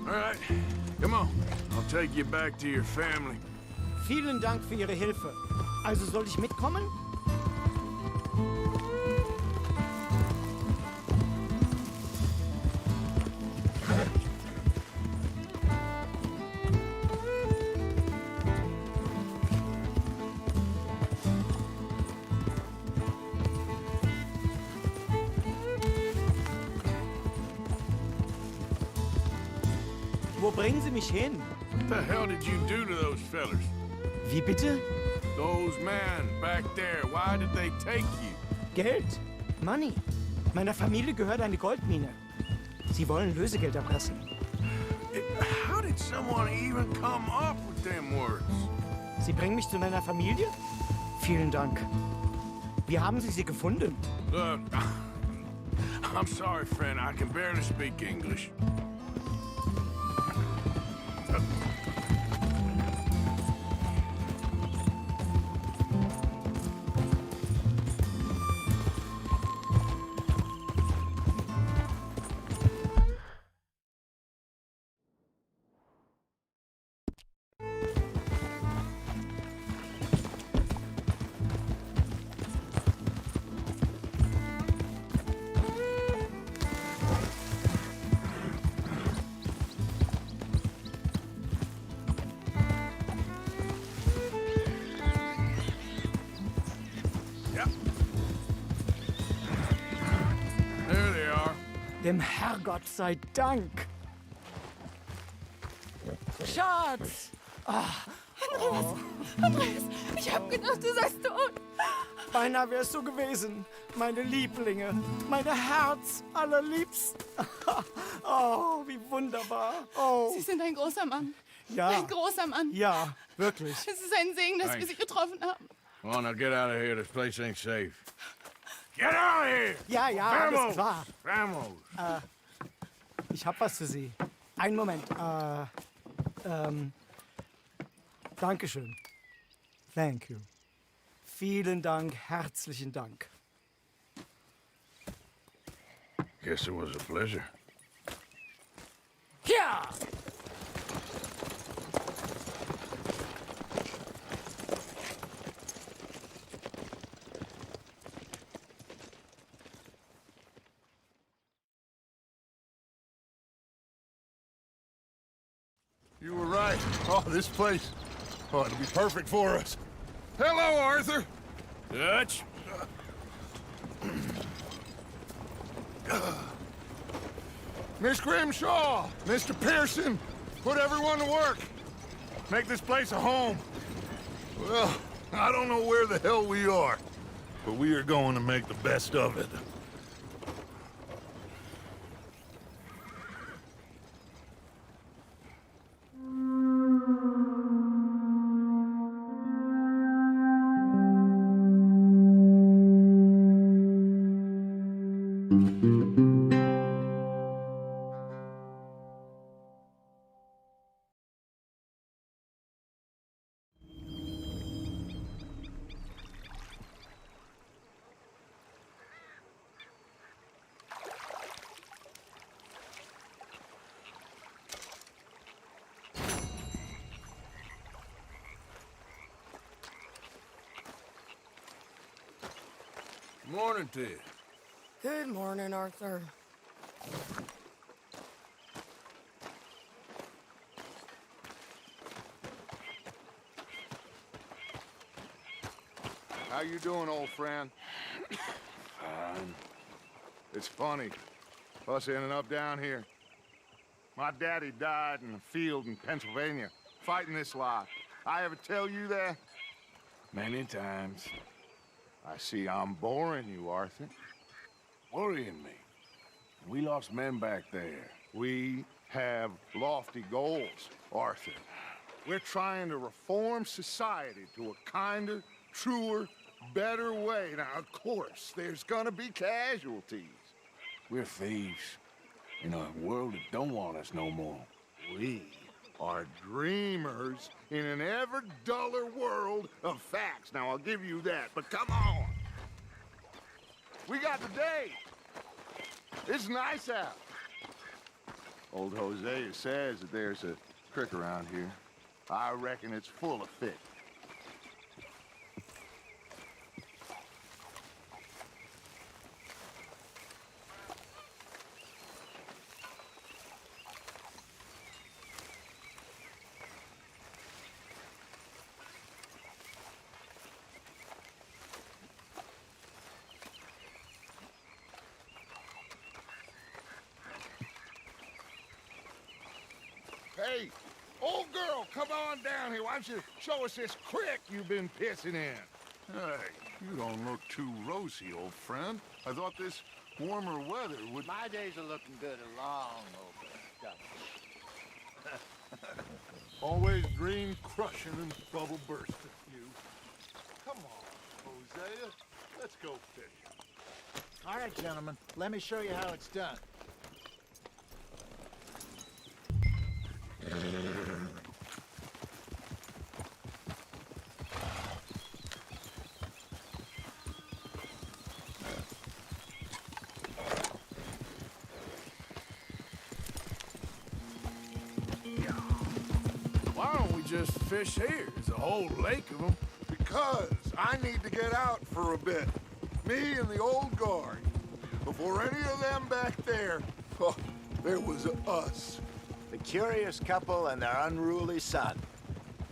All right, come on. I'll take you back to your family. Vielen Dank für Ihre Hilfe. Also soll ich mitkommen? Wo bringen Sie mich hin? What the hell did you do to those fellers? Wie bitte? Those men back there, why did they take you? Geld. Money. Meiner Familie gehört eine Goldmine. Sie wollen Lösegeld erpressen. How did someone even come up with them words? Sie bringen mich zu meiner Familie? Vielen Dank. Wie haben Sie sie gefunden? Look, I'm sorry, friend. I can barely speak English. Dem Herrgott sei Dank. Schatz! Andreas, ich hab gedacht, du seist tot. Beinahe wärst du gewesen, meine Lieblinge, meine Herz allerliebsten. Oh, wie wunderbar. Oh. Sie sind ein großer Mann. Ja. Ein großer Mann. Ja, wirklich. Es ist ein Segen, dass wir Sie getroffen haben. Come on, now get out of here. This place ain't safe. Get out of here! Ja, ja, alles klar. Vamos! Ich hab was für Sie. Einen Moment. Dankeschön. Thank you. Vielen Dank, herzlichen Dank. Guess it was a pleasure. Ja! You were right. Oh, this place. Oh, it'll be perfect for us. Hello, Arthur. Dutch? Miss Grimshaw, Mr. Pearson, put everyone to work. Make this place a home. Well, I don't know where the hell we are, but we are going to make the best of it. Morning to you. Good morning, Arthur. How you doing, old friend? Fine. It's funny, us ending up down here. My daddy died in a field in Pennsylvania, fighting this lot. I ever tell you that? Many times. I see I'm boring you, Arthur. Worrying me. We lost men back there. We have lofty goals, Arthur. We're trying to reform society to a kinder, truer, better way. Now, of course, there's gonna be casualties. We're thieves in a world that don't want us no more. We are dreamers in an ever duller world of facts. Now, I'll give you that, but come on. We got the day. It's nice out. Old Hosea says that there's a creek around here. I reckon it's full of fish. Hey, old girl, come on down here. Why don't you show us this creek you've been pissing in? Hey, you don't look too rosy, old friend. I thought this warmer weather would... My days are looking good along over. Always dream crushing and bubble bursting, you. Come on, Hosea. Let's go fishing. All right, gentlemen. Let me show you how it's done. Why don't we just fish here? There's a whole lake of them. Because I need to get out for a bit. Me and the old guard. Before any of them back there, oh, there was us. The curious couple and their unruly son.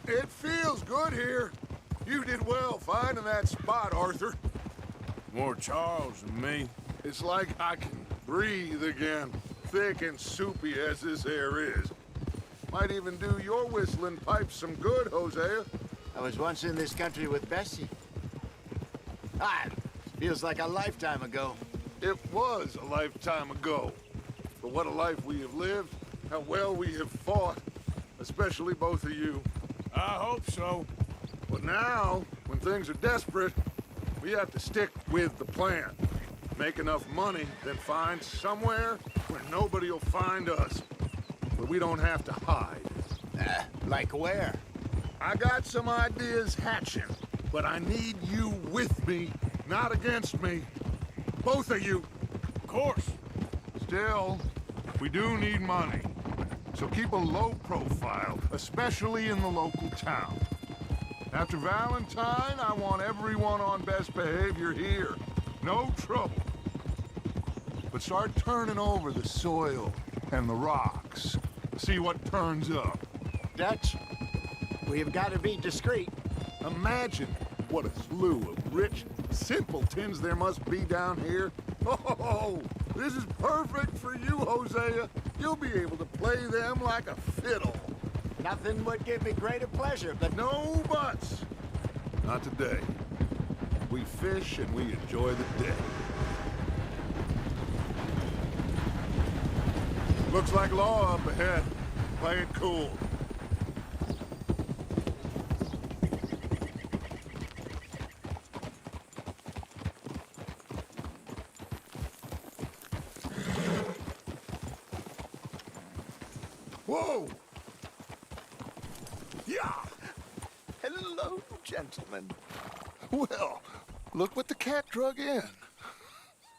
It feels good here. You did well finding that spot, Arthur. More Charles than me. It's like I can breathe again, thick and soupy as this air is. Might even do your whistling pipes some good, Hosea. I was once in this country with Bessie. Ah, feels like a lifetime ago. It was a lifetime ago. But what a life we have lived, how well we have fought, especially both of you. I hope so. But now, when things are desperate, we have to stick with the plan. Make enough money, then find somewhere where nobody will find us. Where we don't have to hide. Like where? I got some ideas hatching, but I need you with me, not against me. Both of you. Of course. Still, we do need money. So keep a low profile, especially in the local town. After Valentine, I want everyone on best behavior here. No trouble. But start turning over the soil and the rocks. See what turns up. Dutch, we've got to be discreet. Imagine what a slew of rich simpletons there must be down here. Oh, this is perfect for you, Hosea. You'll be able to play them like a fiddle. Nothing would give me greater pleasure, but no buts. Not today. We fish and we enjoy the day. Looks like law up ahead. Play it cool. Whoa! Yeah! hello, gentlemen. Well, look what the cat drug in.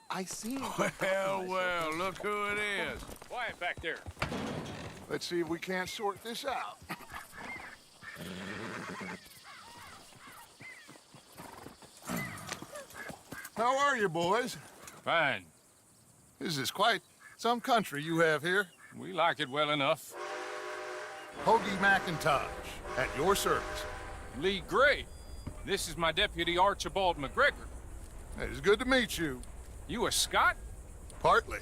I see. Well, look who it is. Quiet back there. Let's see if we can't sort this out. How are you, boys? Fine. This is quite some country you have here. We like it well enough. Hoagie McIntosh, at your service. Lee Gray. This is my deputy, Archibald McGregor. It's good to meet you. You a Scot? Partly.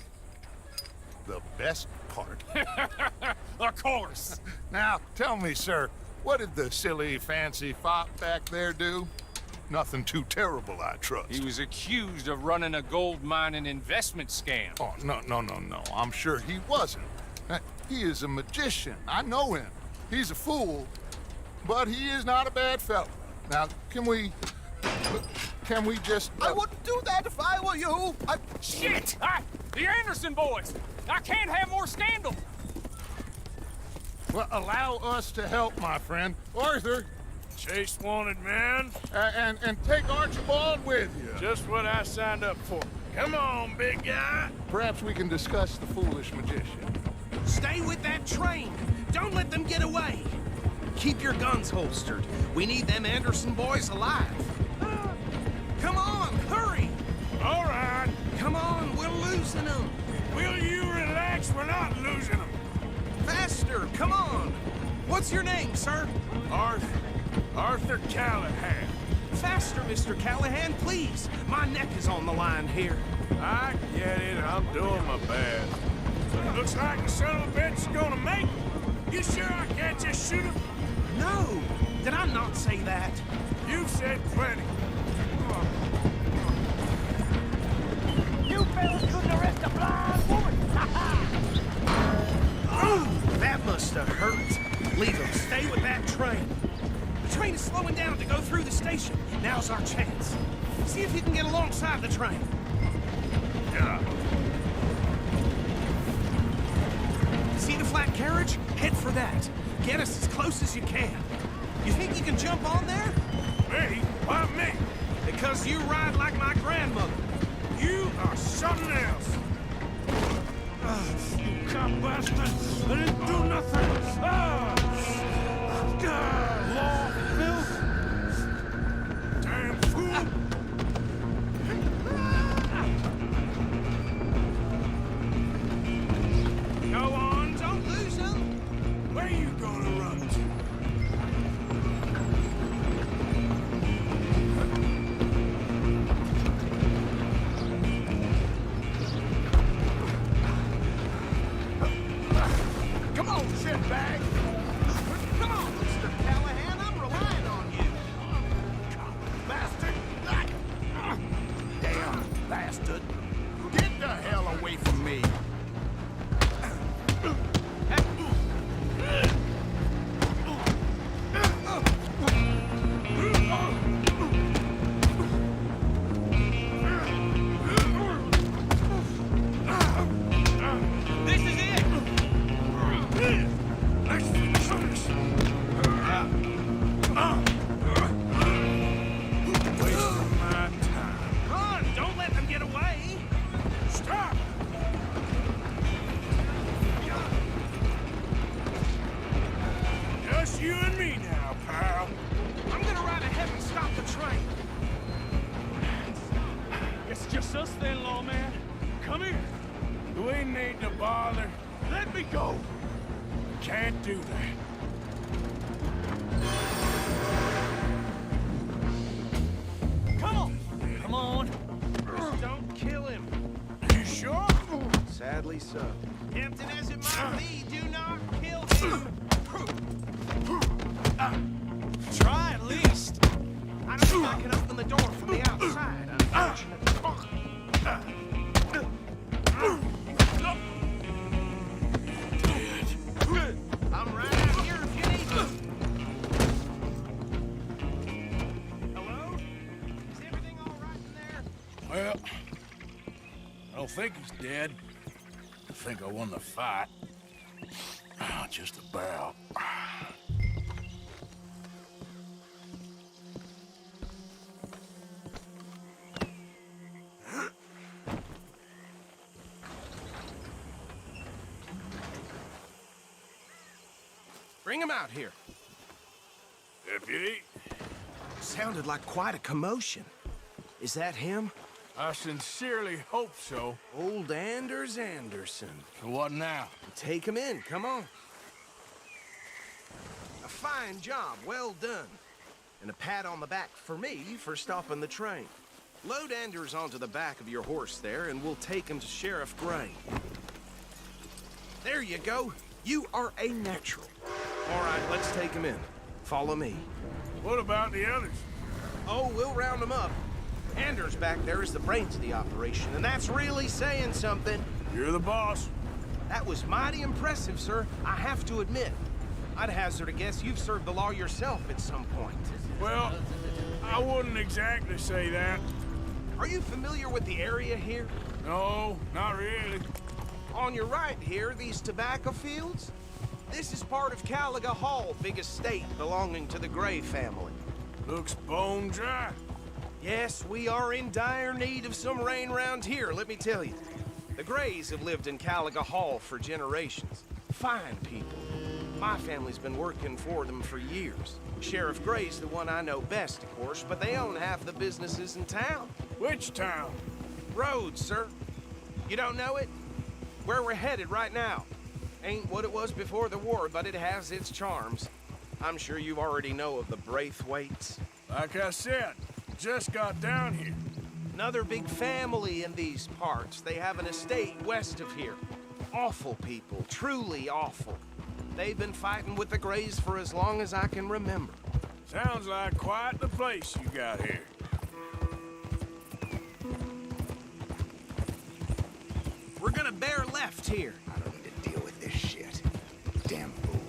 The best part. Of course. Now, tell me, sir, what did the silly, fancy fop back there do? Nothing too terrible, I trust. He was accused of running a gold mining investment scam. Oh, no. I'm sure he wasn't. He is a magician. I know him. He's a fool, but he is not a bad fellow. Now, can we just... I wouldn't do that if I were you. Shit! The Anderson boys! I can't have more scandal! Well, allow us to help, my friend. Arthur! Chase wanted man. And take Archibald with you. Just what I signed up for. Come on, big guy. Perhaps we can discuss the foolish magician. Stay with that train. Don't let them get away. Keep your guns holstered. We need them Anderson boys alive. Come on, hurry! All right. Come on, we're losing them. Will you relax? We're not losing them. Faster, come on. What's your name, sir? Arthur Callahan. Faster, Mr. Callahan, please. My neck is on the line here. I get it. I'm doing my best. But it looks like the son of a bitch is gonna make it. You sure I can't just shoot him? No. Did I not say that? You've said plenty. You fellas couldn't arrest a blind woman. Oh, that must have hurt. Leave them. Stay with that train. The train is slowing down to go through the station. Now's our chance. See if you can get alongside the train. Yeah. See the flat carriage? Head for that. Get us as close as you can. You think you can jump on there? Me? Why me? Because you ride like my grandmother. You are something else. You cop bastard! I didn't do nothing! Law, filth! Damn fool! Go on, don't lose them! Where you gonna run to? then, lawman. Come here. We need to bother. Let me go. Can't do that. Come on! Come on! Just don't kill him. You sure? Sadly so. Tempting as it might be, do not kill him! Try at least. I don't think I can open the door from the outside, unfortunately. I'm right out here if you need me. Hello? Is everything all right in there? Well, I don't think he's dead. I think I won the fight. Just about. Bring him out here. Deputy? Sounded like quite a commotion. Is that him? I sincerely hope so. Old Anders Anderson. So what now? Take him in, come on. A fine job, well done. And a pat on the back for me for stopping the train. Load Anders onto the back of your horse there, and we'll take him to Sheriff Gray. There you go. You are a natural. All right, let's take him in. Follow me. What about the others? Oh, we'll round them up. Anders back there is the brains of the operation, and that's really saying something. You're the boss. That was mighty impressive, sir. I have to admit. I'd hazard a guess you've served the law yourself at some point. Well, I wouldn't exactly say that. Are you familiar with the area here? No, not really. On your right here, these tobacco fields? This is part of Caliga Hall, big estate belonging to the Gray family. Looks bone dry. Yes, we are in dire need of some rain round here, let me tell you. The Grays have lived in Caliga Hall for generations. Fine people. My family's been working for them for years. Sheriff Gray's the one I know best, of course, but they own half the businesses in town. Which town? Rhodes, sir. You don't know it? Where we're headed right now. Ain't what it was before the war, but it has its charms. I'm sure you already know of the Braithwaites. Like I said, just got down here. Another big family in these parts. They have an estate west of here. Awful people, truly awful. They've been fighting with the Grays for as long as I can remember. Sounds like quite the place you got here. We're gonna bear left here. I don't need to deal with this shit. Damn fool.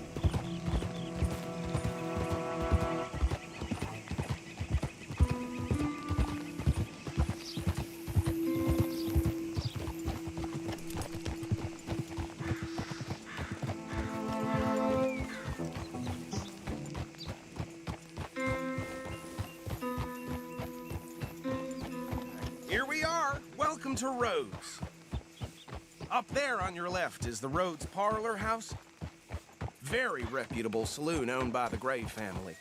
Here we are. Welcome to Rhodes. Up there on your left is the Rhodes Parlor House. Very reputable saloon owned by the Gray family.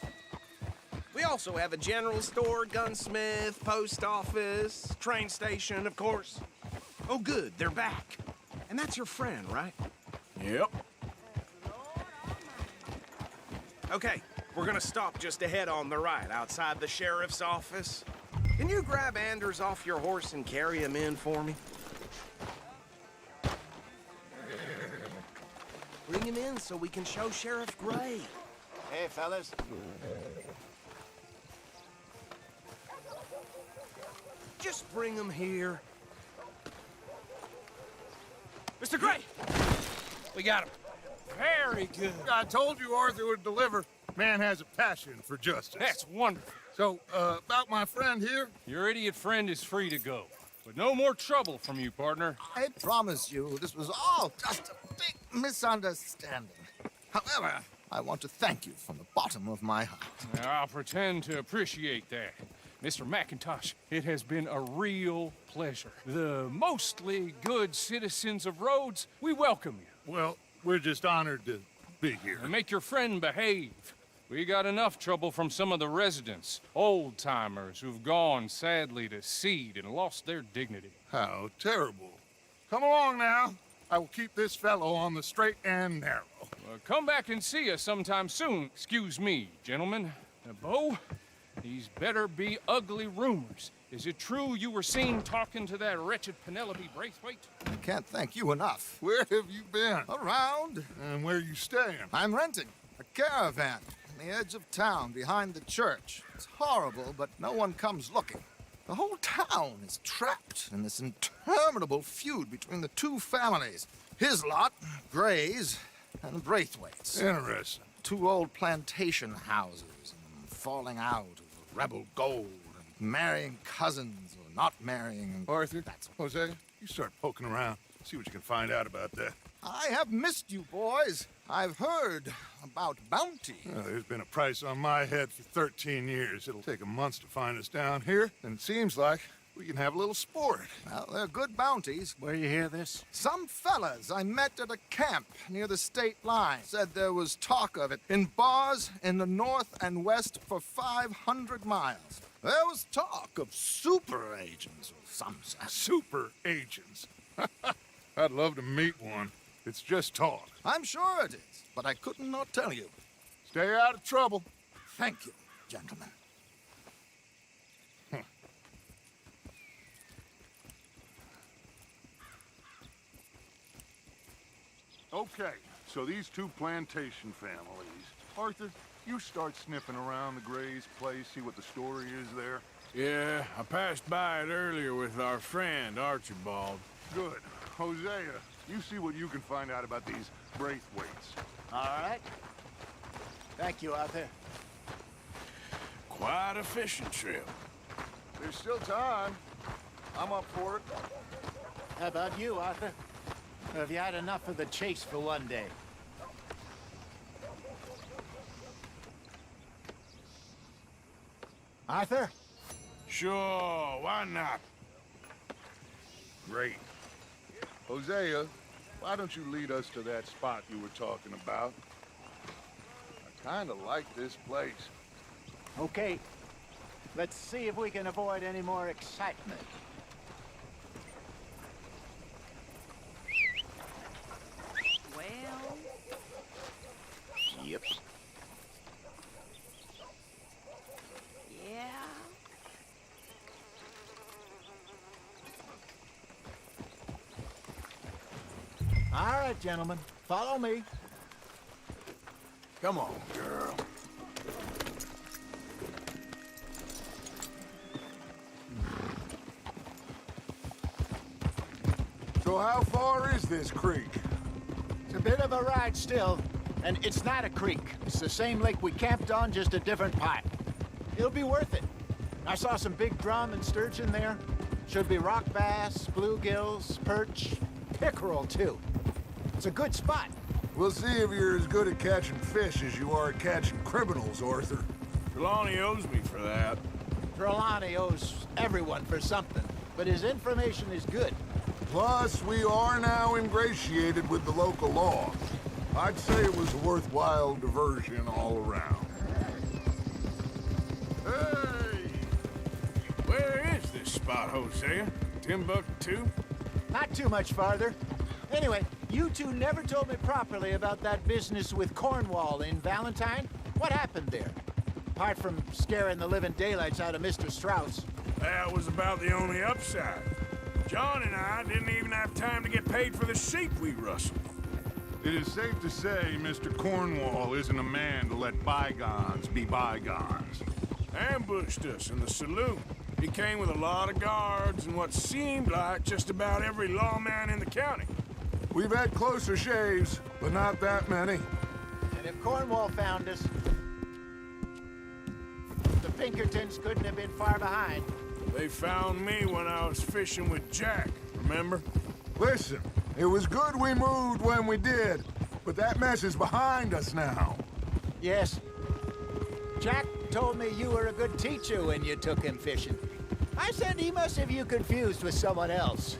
We also have a general store, gunsmith, post office, train station, of course. Oh, good, they're back. And that's your friend, right? Yep. Okay, we're gonna stop just ahead on the right, outside the sheriff's office. Can you grab Anders off your horse and carry him in for me? Bring him in so we can show Sheriff Gray. Hey, fellas. Just bring him here. Mr. Gray! We got him. Very good. I told you Arthur would deliver. Man has a passion for justice. That's wonderful. So, about my friend here? Your idiot friend is free to go. But no more trouble from you, partner. I promise you, this was all just a big misunderstanding. However, I want to thank you from the bottom of my heart. Now, I'll pretend to appreciate that. Mr. McIntosh, it has been a real pleasure. The mostly good citizens of Rhodes, we welcome you. Well, we're just honored to be here. And make your friend behave. We got enough trouble from some of the residents, old-timers who've gone, sadly, to seed and lost their dignity. How terrible. Come along now. I will keep this fellow on the straight and narrow. Come back and see us sometime soon. Excuse me, gentlemen. Bo, these better be ugly rumors. Is it true you were seen talking to that wretched Penelope Braithwaite? I can't thank you enough. Where have you been? Around. And where are you staying? I'm renting a caravan on the edge of town behind the church. It's horrible, but no one comes looking. The whole town is trapped in this interminable feud between the two families. His lot, Gray's, and Braithwaite's. Interesting. Two old plantation houses, and falling out of rebel gold, and marrying cousins or not marrying. Arthur, Jose, you start poking around. See what you can find out about that. I have missed you, boys. I've heard about bounty. There's been a price on my head for 13 years. It'll take 'em months to find us down here, and it seems like we can have a little sport. Well, they're good bounties. Where you hear this? Some fellas I met at a camp near the state line said there was talk of it in bars in the north and west for 500 miles. There was talk of super agents of some sort. Super agents? I'd love to meet one. It's just talk. I'm sure it is, but I couldn't not tell you. Stay out of trouble. Thank you, gentlemen. Okay, so these two plantation families. Arthur, you start sniffing around the Gray's place, see what the story is there. Yeah, I passed by it earlier with our friend, Archibald. Good. Hosea, you see what you can find out about these Braithwaites. All right. Thank you, Arthur. Quite a fishing trip. There's still time. I'm up for it. How about you, Arthur? Or have you had enough of the chase for one day? Arthur? Sure, why not? Great. Hosea, why don't you lead us to that spot you were talking about? I kind of like this place. Okay. Let's see if we can avoid any more excitement. Well... Yep. Yeah... All right, gentlemen. Follow me. Come on, girl. So how far is this creek? It's a bit of a ride still, and it's not a creek. It's the same lake we camped on, just a different part. It'll be worth it. I saw some big drum and sturgeon there. Should be rock bass, bluegills, perch, pickerel, too. It's a good spot. We'll see if you're as good at catching fish as you are at catching criminals, Arthur. Trelawney owes me for that. Trelawney owes everyone for something, but his information is good. Plus, we are now ingratiated with the local law. I'd say it was a worthwhile diversion all around. Hey! Where is this spot, Hosea? Timbuktu? Not too much farther. Anyway, you two never told me properly about that business with Cornwall in Valentine. What happened there? Apart from scaring the living daylights out of Mr. Strauss. That was about the only upside. John and I didn't even have time to get paid for the sheep we rustled. It is safe to say Mr. Cornwall isn't a man to let bygones be bygones. Ambushed us in the saloon. He came with a lot of guards and what seemed like just about every lawman in the county. We've had closer shaves, but not that many. And if Cornwall found us, the Pinkertons couldn't have been far behind. They found me when I was fishing with Jack, remember? Listen, it was good we moved when we did, but that mess is behind us now. Yes. Jack told me you were a good teacher when you took him fishing. I said he must have you confused with someone else.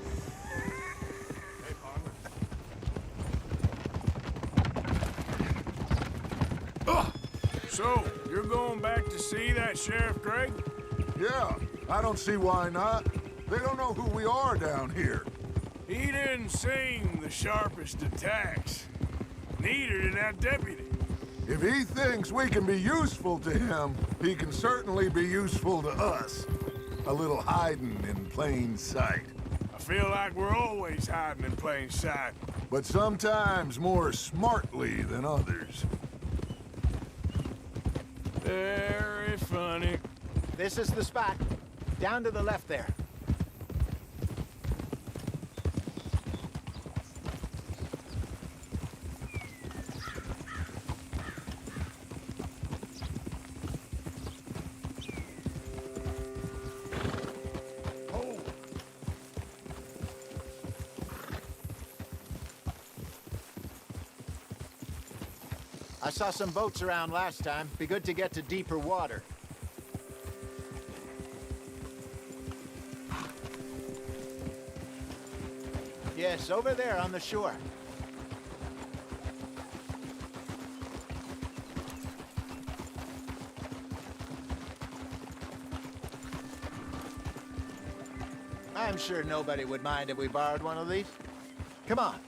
So, you're going back to see that Sheriff Gregg? Yeah, I don't see why not. They don't know who we are down here. He didn't seem the sharpest attacks. Neither did that deputy. If he thinks we can be useful to him, he can certainly be useful to us. A little hiding in plain sight. I feel like we're always hiding in plain sight. But sometimes more smartly than others. Very funny. This is the spot. Down to the left there. I saw some boats around last time. Be good to get to deeper water. Yes, over there on the shore. I'm sure nobody would mind if we borrowed one of these. Come on.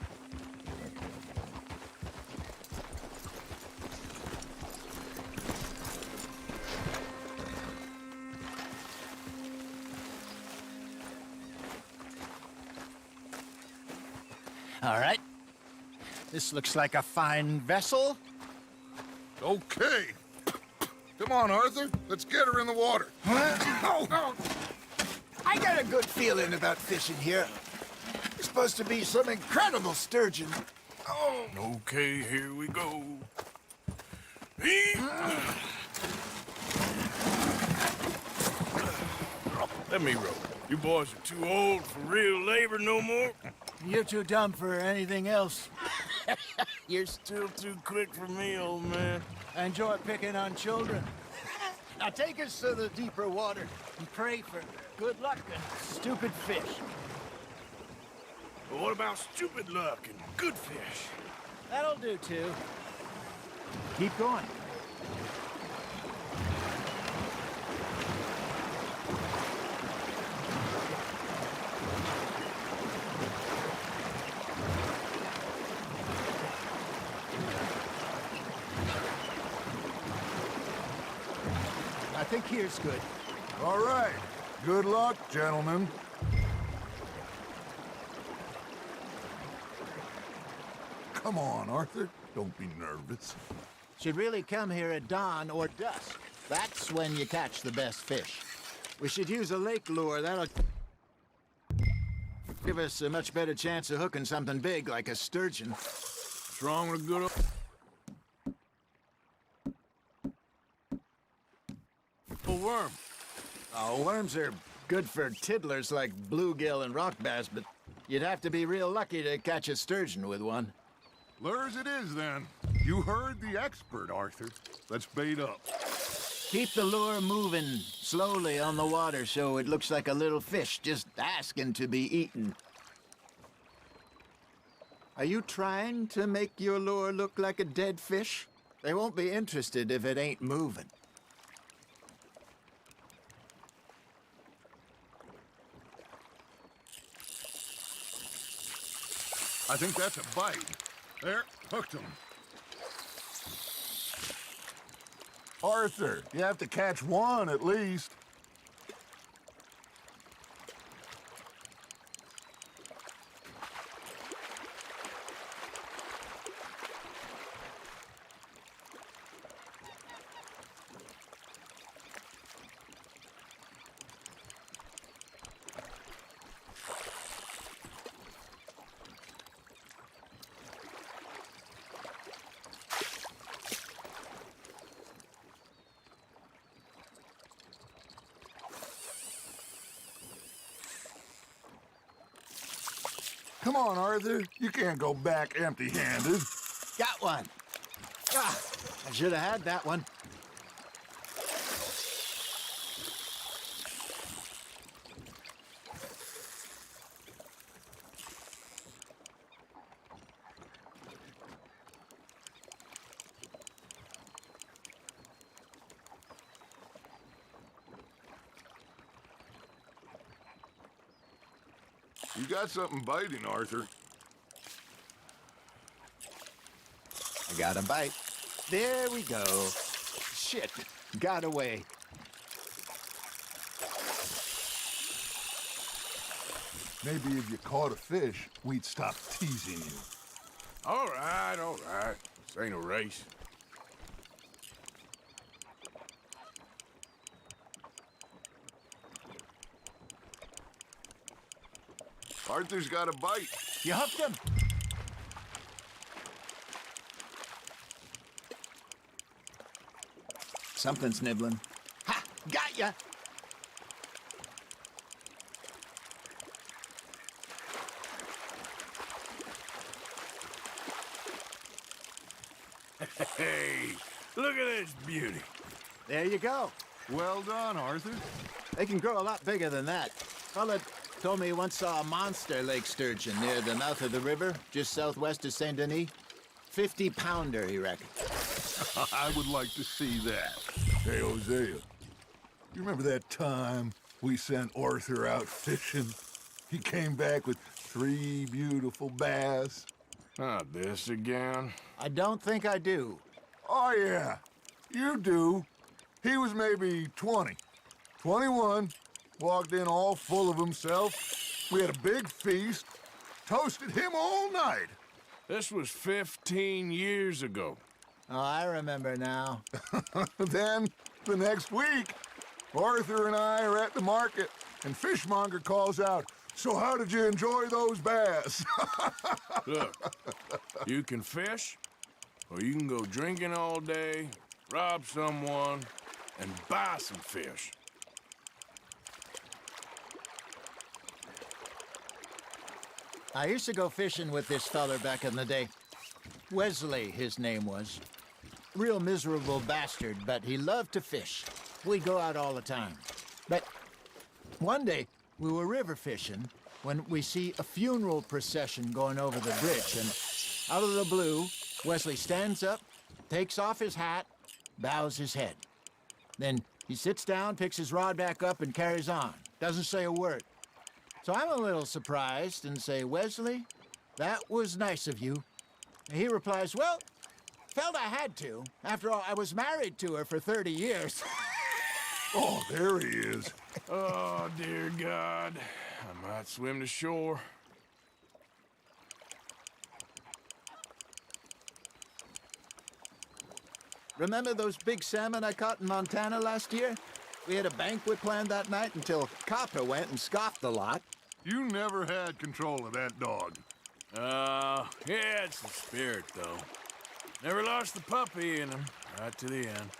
All right. This looks like a fine vessel. Okay. Come on, Arthur. Let's get her in the water. Oh. I got a good feeling about fishing here. There's supposed to be some incredible sturgeon. Oh. Okay, here we go. Let me row. You boys are too old for real labor no more. You're too dumb for anything else. You're still too quick for me, old man. I enjoy picking on children. Now take us to the deeper water and pray for good luck and stupid fish. But what about stupid luck and good fish? That'll do, too. Keep going. I think here's good. All right. Good luck, gentlemen. Come on, Arthur. Don't be nervous. Should really come here at dawn or dusk. That's when you catch the best fish. We should use a lake lure. That'll give us a much better chance of hooking something big like a sturgeon. What's wrong with a good old worm? Oh, worms are good for tiddlers like bluegill and rock bass, but you'd have to be real lucky to catch a sturgeon with one. Lures it is, then. You heard the expert, Arthur. Let's bait up. Keep the lure moving slowly on the water so it looks like a little fish just asking to be eaten. Are you trying to make your lure look like a dead fish? They won't be interested if it ain't moving. I think that's a bite. There, hooked him. Arthur, you have to catch one at least. Come on, Arthur. You can't go back empty-handed. Got one. Ah, I should have had that one. You got something biting, Arthur. I got a bite. There we go. Shit, got away. Maybe if you caught a fish, we'd stop teasing you. All right, all right. This ain't a race. Arthur's got a bite. You hooked him? Something's nibbling. Ha! Got ya! Hey, look at this beauty. There you go. Well done, Arthur. They can grow a lot bigger than that. Fella told me he once saw a monster lake sturgeon near the mouth of the river, just southwest of Saint Denis. 50-pounder, he reckoned. I would like to see that. Hey, Hosea, you remember that time we sent Arthur out fishing? He came back with 3 beautiful bass. Not this again. I don't think I do. Oh, yeah, you do. He was maybe 20, 21, walked in all full of himself. We had a big feast, toasted him all night. This was 15 years ago. Oh, I remember now. Then, the next week, Arthur and I are at the market, and Fishmonger calls out, "So how did you enjoy those bass?" Look, you can fish, or you can go drinking all day, rob someone, and buy some fish. I used to go fishing with this feller back in the day. Wesley, his name was. Real miserable bastard, but he loved to fish. We'd go out all the time. But one day, we were river fishing when we see a funeral procession going over the bridge, and out of the blue, Wesley stands up, takes off his hat, bows his head. Then he sits down, picks his rod back up, and carries on. Doesn't say a word. So I'm a little surprised and say, "Wesley, that was nice of you." And he replies, "Well, felt I had to. After all, I was married to her for 30 years. Oh, there he is. Oh, dear God. I might swim to shore. Remember those big salmon I caught in Montana last year? We had a banquet planned that night until Copper went and scoffed the lot. You never had control of that dog. Yeah, it's the spirit, though. Never lost the puppy in him, right to the end.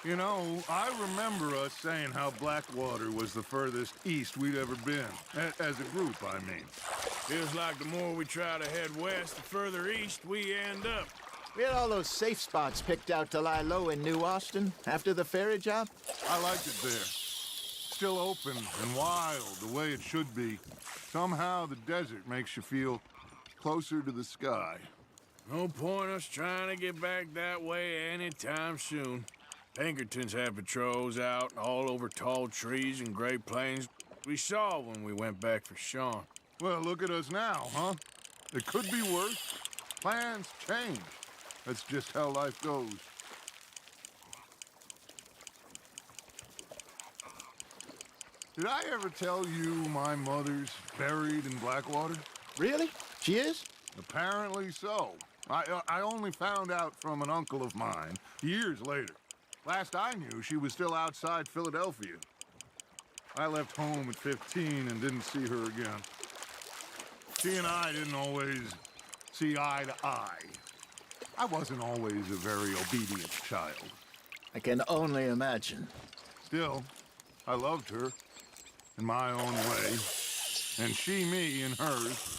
You know, I remember us saying how Blackwater was the furthest east we'd ever been. As a group, I mean. Feels like the more we try to head west, the further east we end up. We had all those safe spots picked out to lie low in New Austin after the ferry job. I liked it there. Still open and wild, the way it should be. Somehow the desert makes you feel closer to the sky. No point us trying to get back that way anytime soon. Pinkertons have patrols out all over tall trees and Great Plains. We saw when we went back for Sean. Well, look at us now, huh? It could be worse. Plans change. That's just how life goes. Did I ever tell you my mother's buried in Blackwater? Really? She is? Apparently so. I only found out from an uncle of mine years later. Last I knew, she was still outside Philadelphia. I left home at 15 and didn't see her again. She and I didn't always see eye to eye. I wasn't always a very obedient child. I can only imagine. Still, I loved her in my own way, and she me in hers.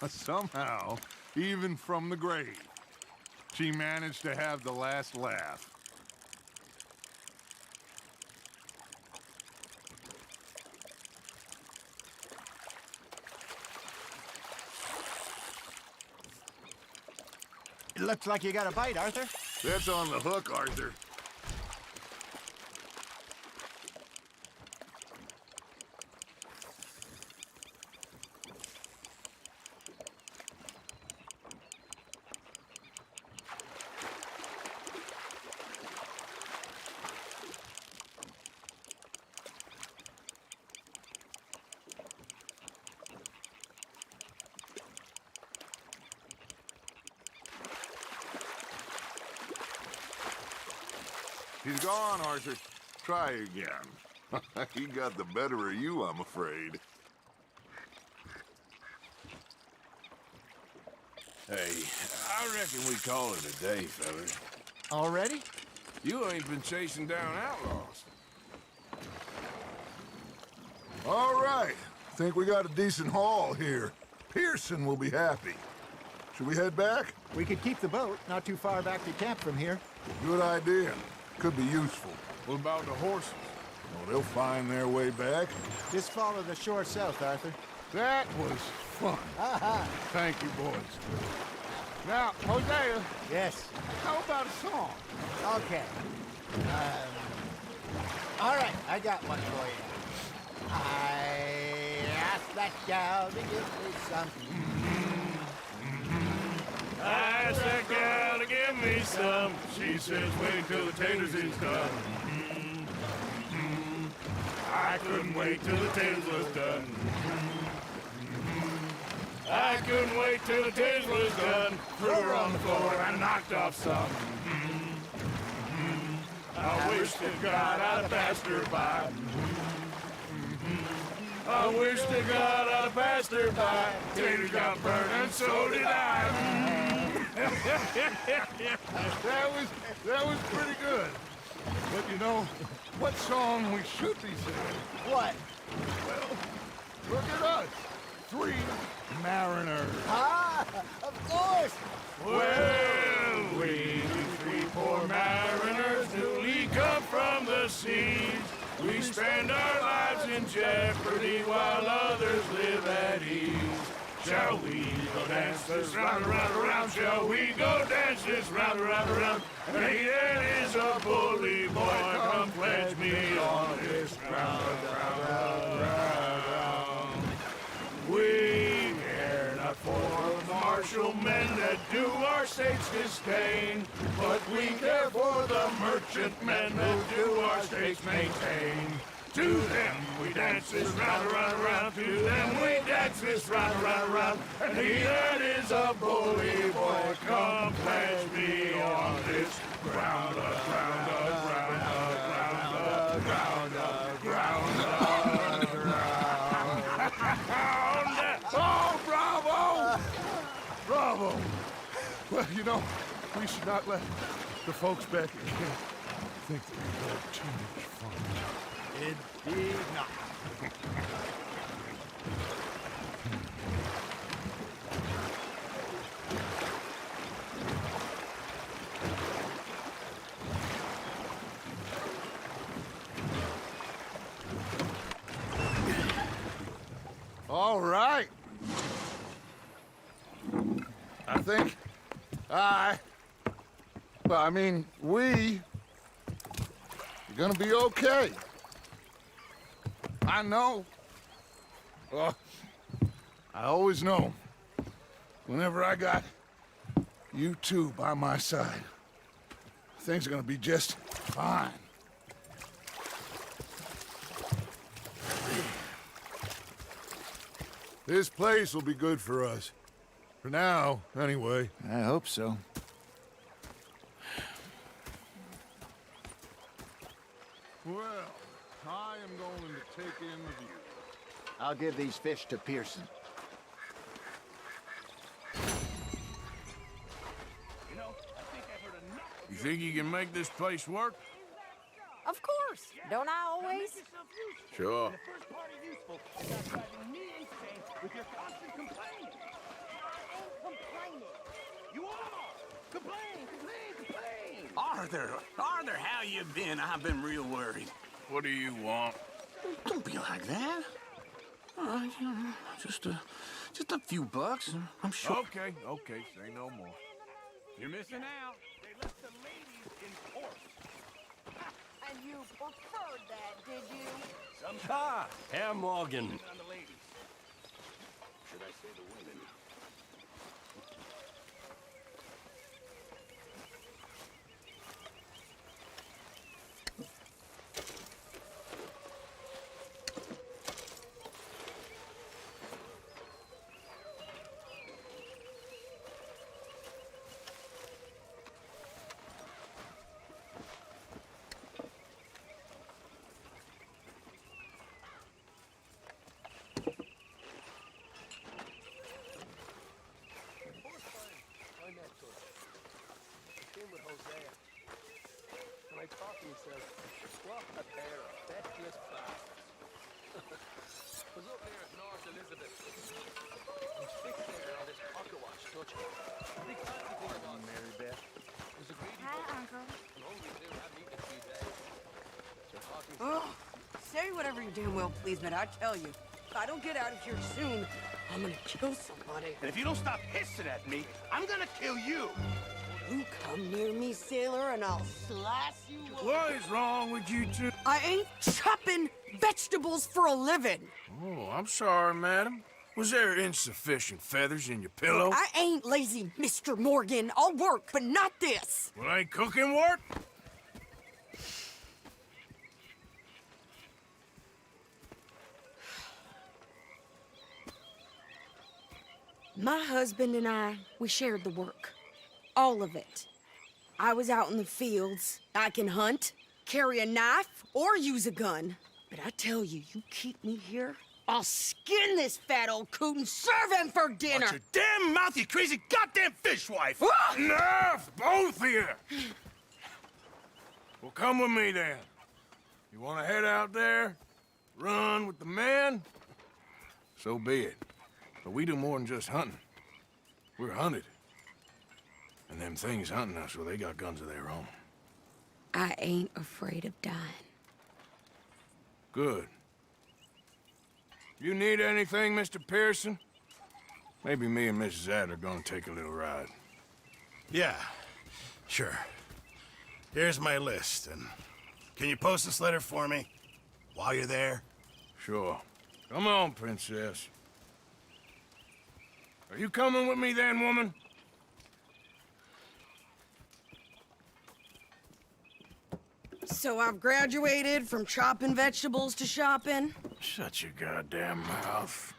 Somehow, even from the grave, she managed to have the last laugh. It looks like you got a bite, Arthur. That's on the hook, Arthur. He's gone, Arthur. Try again. He got the better of you, I'm afraid. Hey, I reckon we call it a day, fellas. Already? You ain't been chasing down outlaws. All right. Think we got a decent haul here. Pearson will be happy. Should we head back? We could keep the boat not too far back to camp from here. Good idea. Could be useful. What about the horses? Well, they'll find their way back. Just follow the shore south, Arthur. That was fun. Thank you, boys. Now, Hosea. Yes. How about a song? Okay. All right, I got one for you. I asked that gal to give me some. I asked that gal to give me some. She says, wait till the taters is done. I couldn't wait till the taters was done. I couldn't wait till the taters was done. Threw her on the floor and knocked off some. I wish to God I'd passed her by. I wish to God I'd passed her by. Taters got burned and so did I. That was pretty good. But you know, what song we should be singing? What? Well, look at us. 3 mariners. Ah, of course. Well, we 3 poor mariners newly come from the seas. We spend our lives in jeopardy while others live at ease. Shall we go dance this round, around, around? Shall we go dance this round, around, around? Hey, there is a bully boy, come pledge me on this ground, ground. We care not for the martial men that do our state's disdain, but we care for the merchant men that do our state's maintain. To them we dance this round, around, around. To them we dance this round, around, around. And he that is a bully boy, come pledge me on this ground, ground, ground, ground, ground, ground, ground. Oh, bravo! Bravo! Well, you know, we should not let the folks back at camp think that we've had too much fun. Indeed not. All right. I think we are gonna be okay. I know. I always know. Whenever I got you two by my side, things are gonna be just fine. This place will be good for us. For now, anyway. I hope so. Well, I am going to take in the view. I'll give these fish to Pearson. You think you can make this place work? Of course. Don't I always? Sure. With your constant complaining. You are! Complain! Arthur, how you been? I've been real worried. What do you want? Don't be like that. Just a few bucks. I'm sure. Okay, say no more. You're missing out. They left the ladies in course. And you preferred that, did you? Ah, Herr Morgan. Should I say the women? whatever you damn well please, but I tell you, if I don't get out of here soon, I'm gonna kill somebody. And if you don't stop hissing at me, I'm gonna kill you. You come near me, sailor, and I'll slice you up. What is wrong with you two? I ain't chopping vegetables for a living. Oh, I'm sorry, madam. Was there insufficient feathers in your pillow? I ain't lazy, Mr. Morgan. I'll work, but not this. Well, ain't cooking work? My husband and I, we shared the work. All of it. I was out in the fields. I can hunt, carry a knife, or use a gun. But I tell you, you keep me here, I'll skin this fat old coot and serve him for dinner. Watch your damn mouth, you crazy goddamn fishwife! Ah! Enough, both of you! Well, come with me then. You want to head out there, run with the men? So be it. But we do more than just hunting. We're hunted. And them things hunting us, well, they got guns of their own. I ain't afraid of dying. Good. You need anything, Mr. Pearson? Maybe me and Mrs. Ad are gonna take a little ride. Yeah, sure. Here's my list, and can you post this letter for me while you're there? Sure. Come on, Princess. Are you coming with me then, woman? So I've graduated from chopping vegetables to shopping? Shut your goddamn mouth.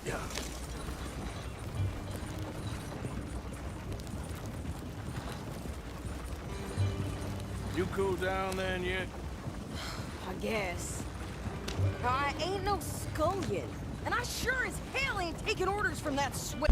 Yeah. You cool down then yet? I guess. I ain't no scullion, and I sure as hell ain't taking orders from that sweat.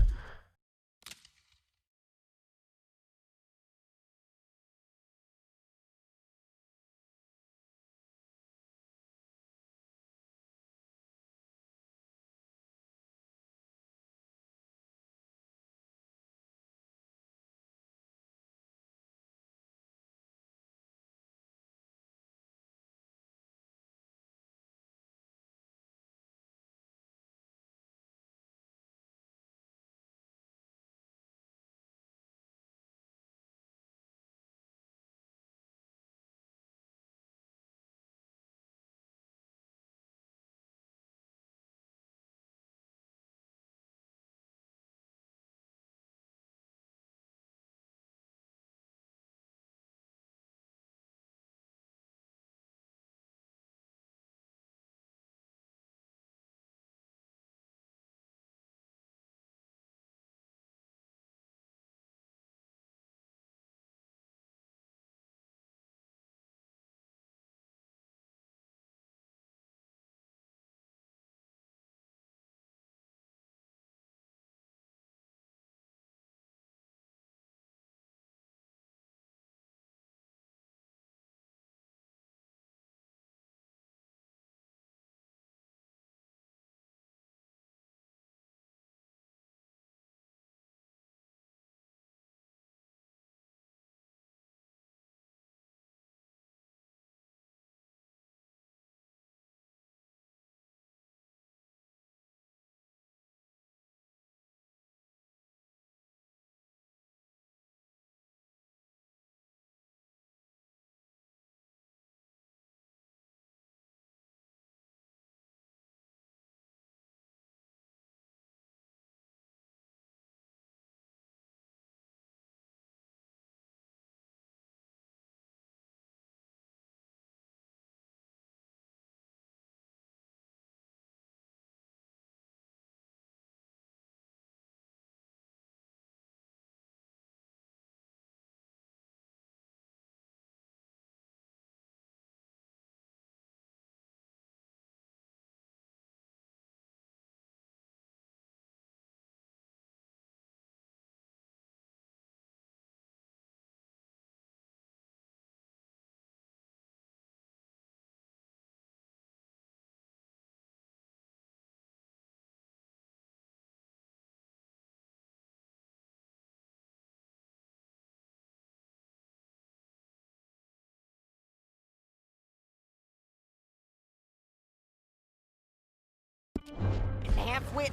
half-wit.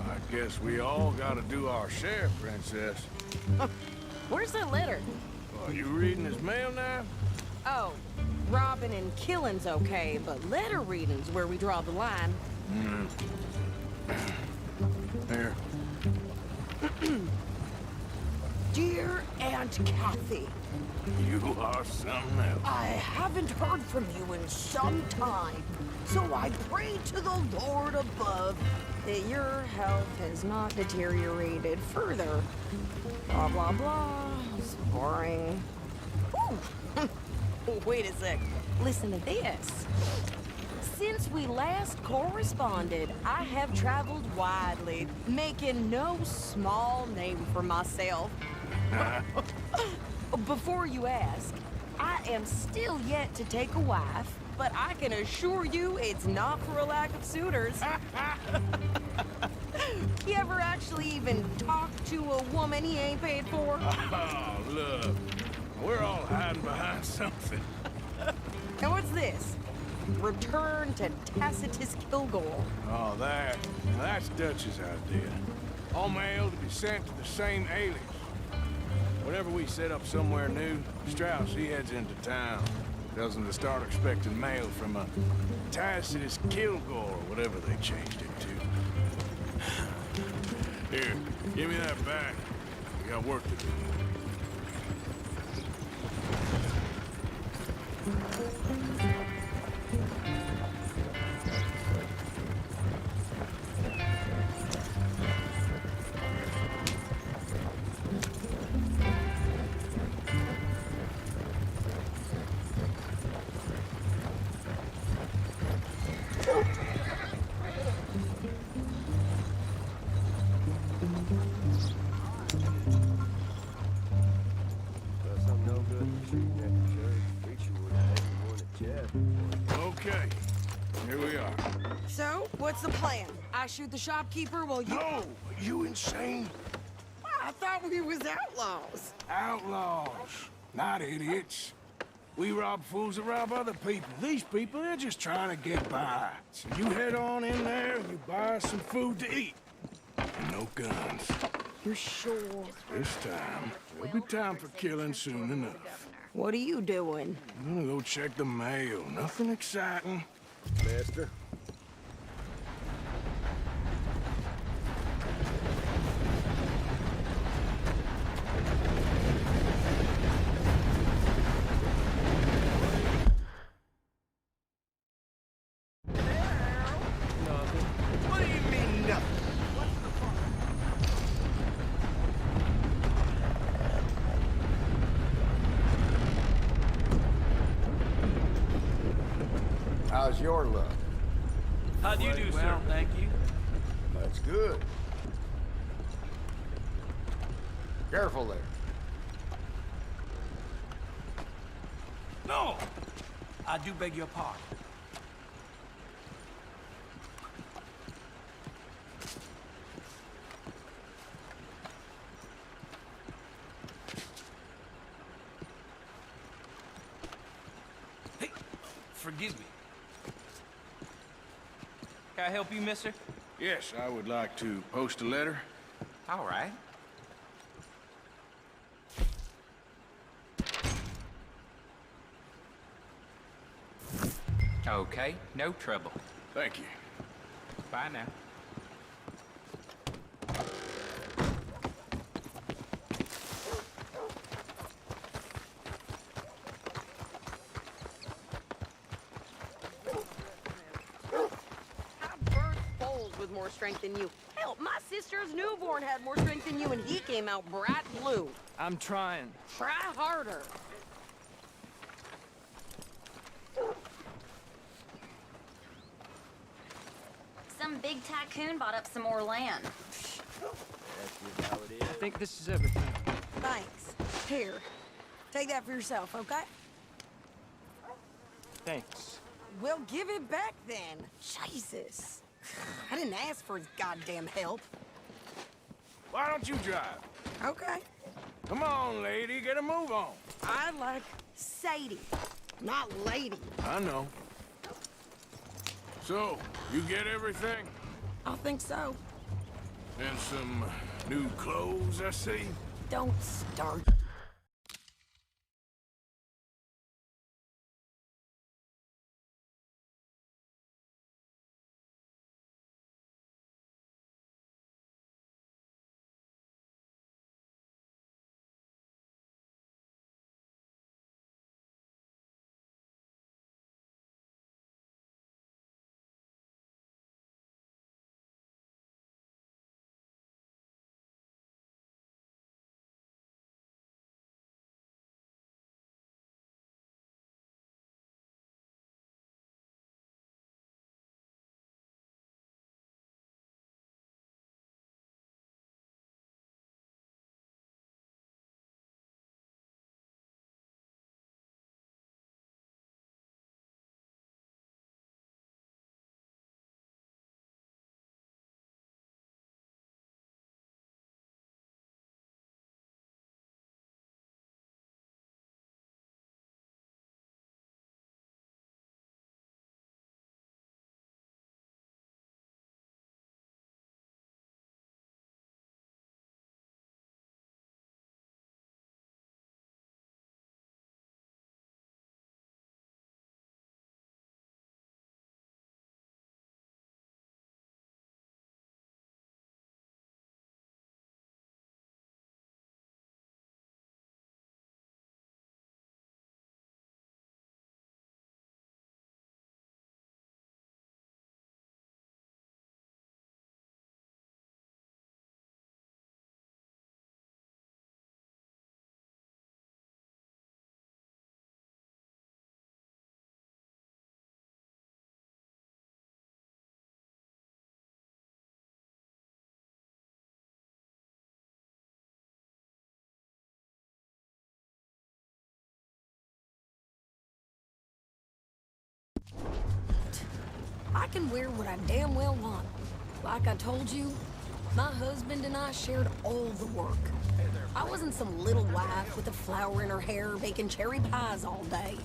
I guess we all gotta do our share, Princess. Where's that letter? Are you reading his mail now? Oh, robbing and killing's okay, but letter reading's where we draw the line. Here. Dear Aunt Kathy, You are something else. I haven't heard from you in some time, so I pray to the Lord above that your health has not deteriorated further. Blah, blah, blah. It's boring. Ooh. Wait a sec. Listen to this. Since we last corresponded, I have traveled widely, making no small name for myself. Before you ask, I am still yet to take a wife, but I can assure you it's not for a lack of suitors. You ever actually even talk to a woman he ain't paid for? Oh, look. We're all hiding behind something. And what's this? Return to Tacitus Kilgore. Oh, that's Dutch's idea. All mail to be sent to the same alias. Whenever we set up somewhere new, Strauss, he heads into town. Tells them to start expecting mail from a Tacitus Kilgore, or whatever they changed it to. Here, give me that back. We got work to do. Okay, here we are. So, what's the plan? I shoot the shopkeeper while you... No! You insane? I thought we was outlaws. Outlaws, not idiots. We rob fools that rob other people. These people, they're just trying to get by. So you head on in there and you buy us some food to eat. And no guns. You're sure? This time, there'll be time for killing soon enough. What are you doing? I'm gonna go check the mail. Nothing exciting. Mister? What do you mean, nothing? How's your luck? How do you do, sir? Thank you. That's good. Careful there. No! I do beg your pardon. Hey, forgive me. Can I help you, mister? Yes, I would like to post a letter. All right. Okay, no trouble. Thank you. Bye now. With more strength than you. Hell, my sister's newborn had more strength than you, and he came out bright blue. I'm trying. Try harder. Some big tycoon bought up some more land. I think this is everything. Thanks. Here, take that for yourself, okay? Thanks. We'll give it back then. Jesus. I didn't ask for his goddamn help. Why don't you drive? Okay. Come on, lady, get a move on. I like Sadie, not lady. I know. So, you get everything? I think so. And some new clothes, I see. Don't start. I can wear what I damn well want. Like I told you, my husband and I shared all the work. I wasn't some little wife with a flower in her hair baking cherry pies all day.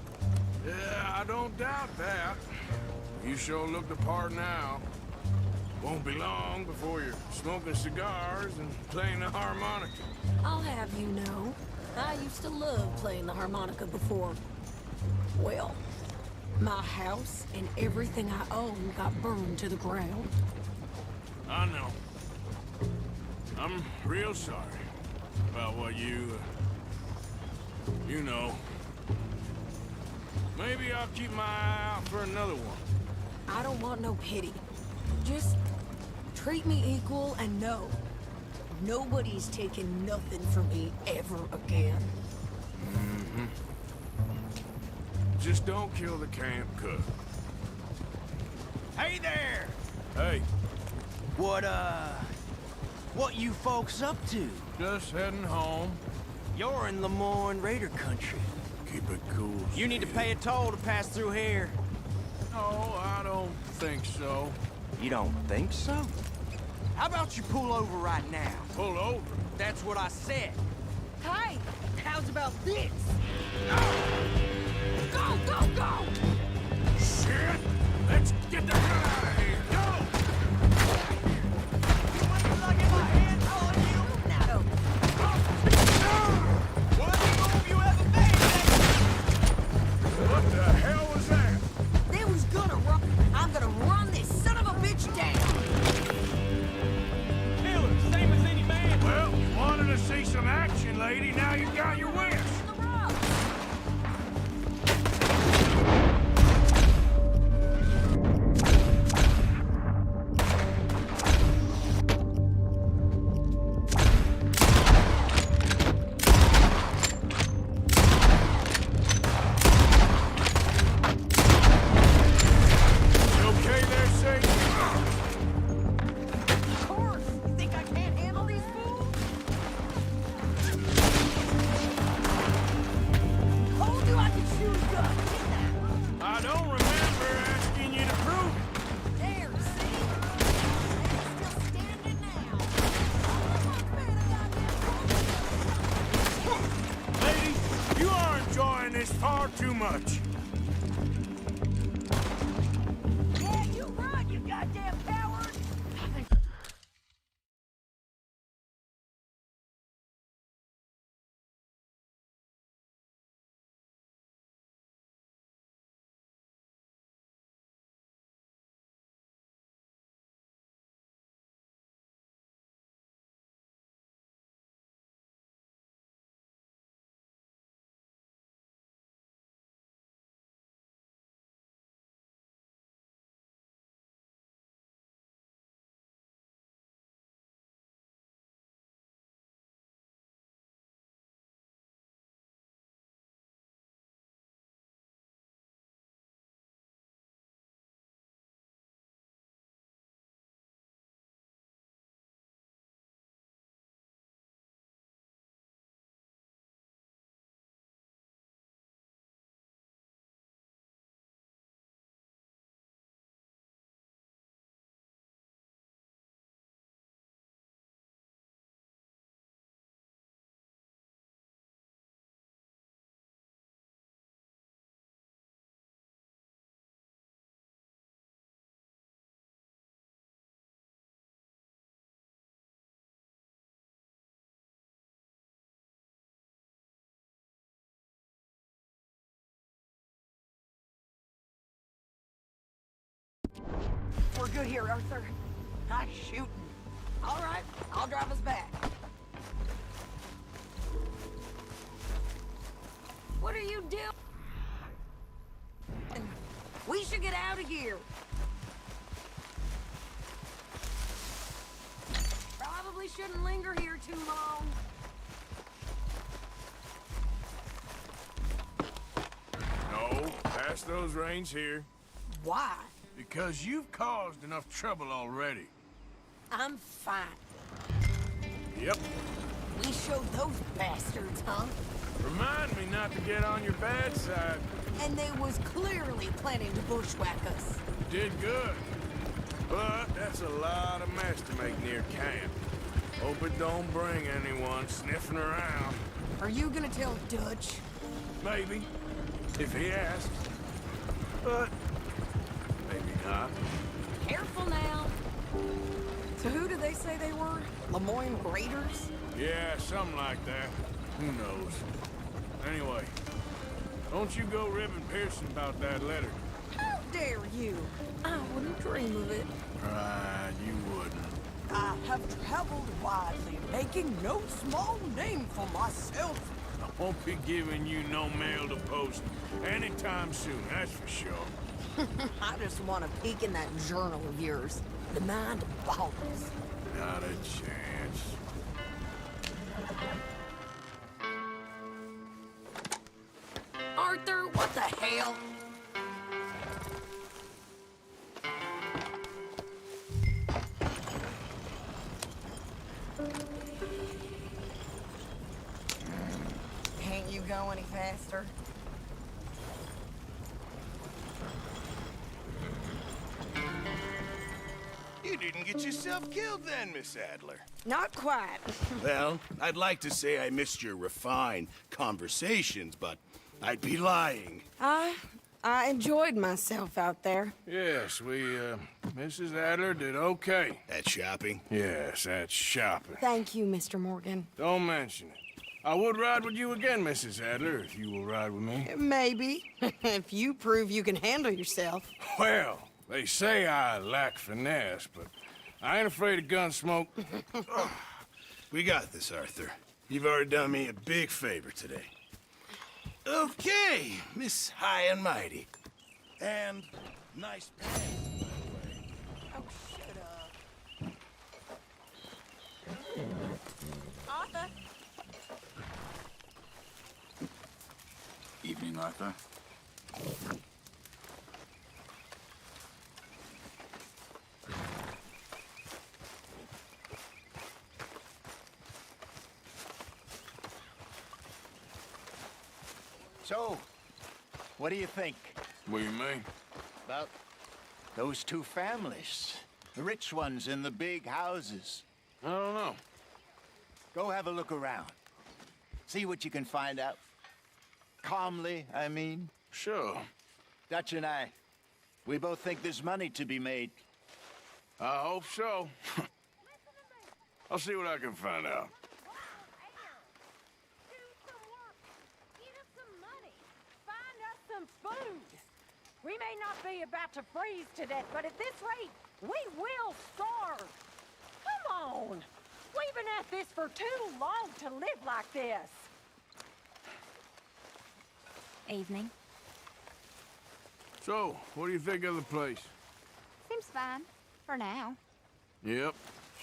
Yeah, I don't doubt that. You sure look the part now. Won't be long before you're smoking cigars and playing the harmonica. I'll have you know, I used to love playing the harmonica before. Well, my house and everything I own got burned to the ground. I know. I'm real sorry about what you know. Maybe I'll keep my eye out for another one. I don't want no pity. Just treat me equal and know nobody's taking nothing from me ever again. Mm-hmm. Just don't kill the camp cook. Hey there! Hey. What you folks up to? Just heading home. You're in Lemoyne Raider country. Keep it cool. You need to pay a toll to pass through here. No, I don't think so. You don't think so? How about you pull over right now? Pull over? That's what I said. Hey, how's about this? Go, go, go! Shit! Let's get the hell out of here! Go! What the hell was that? They was gonna run. I'm gonna run this son of a bitch down. Killer, same as any man. Well, you wanted to see some action, lady. Now you got your wish. We're good here, Arthur. Nice shooting. All right, I'll drive us back. What are you doing? We should get out of here. Probably shouldn't linger here too long. No, pass those reins here. Why? Because you've caused enough trouble already. I'm fine. Yep. We showed those bastards, huh? Remind me not to get on your bad side. And they was clearly planning to bushwhack us. Did good. But that's a lot of mess to make near camp. Hope it don't bring anyone sniffing around. Are you gonna tell Dutch? Maybe. If he asks. But maybe not. Careful now. So who did they say they were? Lemoyne Raiders? Yeah, something like that. Who knows? Anyway, don't you go ribbing Pearson about that letter. How dare you? I wouldn't dream of it. Right, you wouldn't. I have traveled widely, making no small name for myself. I won't be giving you no mail to post anytime soon, that's for sure. I just want to peek in that journal of yours. The mind boggles. Not a chance. Arthur, what the hell? Can't you go any faster? You didn't get yourself killed then, Miss Adler. Not quite. Well, I'd like to say I missed your refined conversations, but I'd be lying. I enjoyed myself out there. Yes, Mrs. Adler did okay. At shopping? Yes, at shopping. Thank you, Mr. Morgan. Don't mention it. I would ride with you again, Mrs. Adler, if you will ride with me. Maybe. If you prove you can handle yourself. Well, they say I lack finesse, but I ain't afraid of gun smoke. We got this, Arthur. You've already done me a big favor today. Okay, Miss High and Mighty. And nice pants, by the way. Oh, shut up. Arthur? Evening, Arthur. So, what do you think? What do you mean? About those two families. The rich ones in the big houses. I don't know. Go have a look around. See what you can find out. Calmly, I mean. Sure. Dutch and I, we both think there's money to be made. I hope so. I'll see what I can find out. Food. We may not be about to freeze to death, but at this rate, we will starve. Come on. We've been at this for too long to live like this. Evening. So, what do you think of the place? Seems fine. For now. Yep.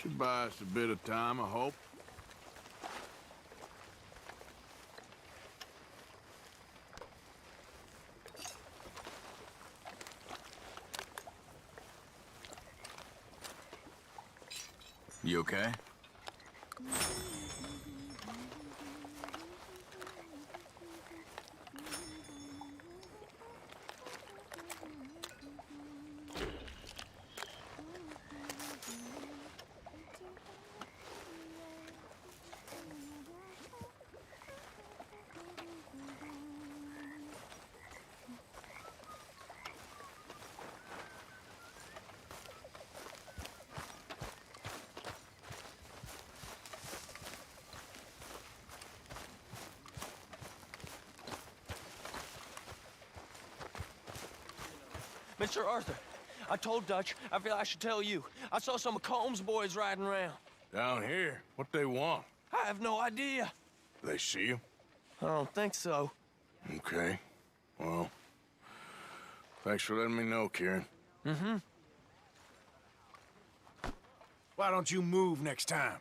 Should buy us a bit of time, I hope. You okay? Mr. Arthur, I told Dutch. I feel I should tell you. I saw some of Combs' boys riding around. Down here? What they want? I have no idea. They see you? I don't think so. Okay. Well, thanks for letting me know, Kieran. Mm-hmm. Why don't you move next time?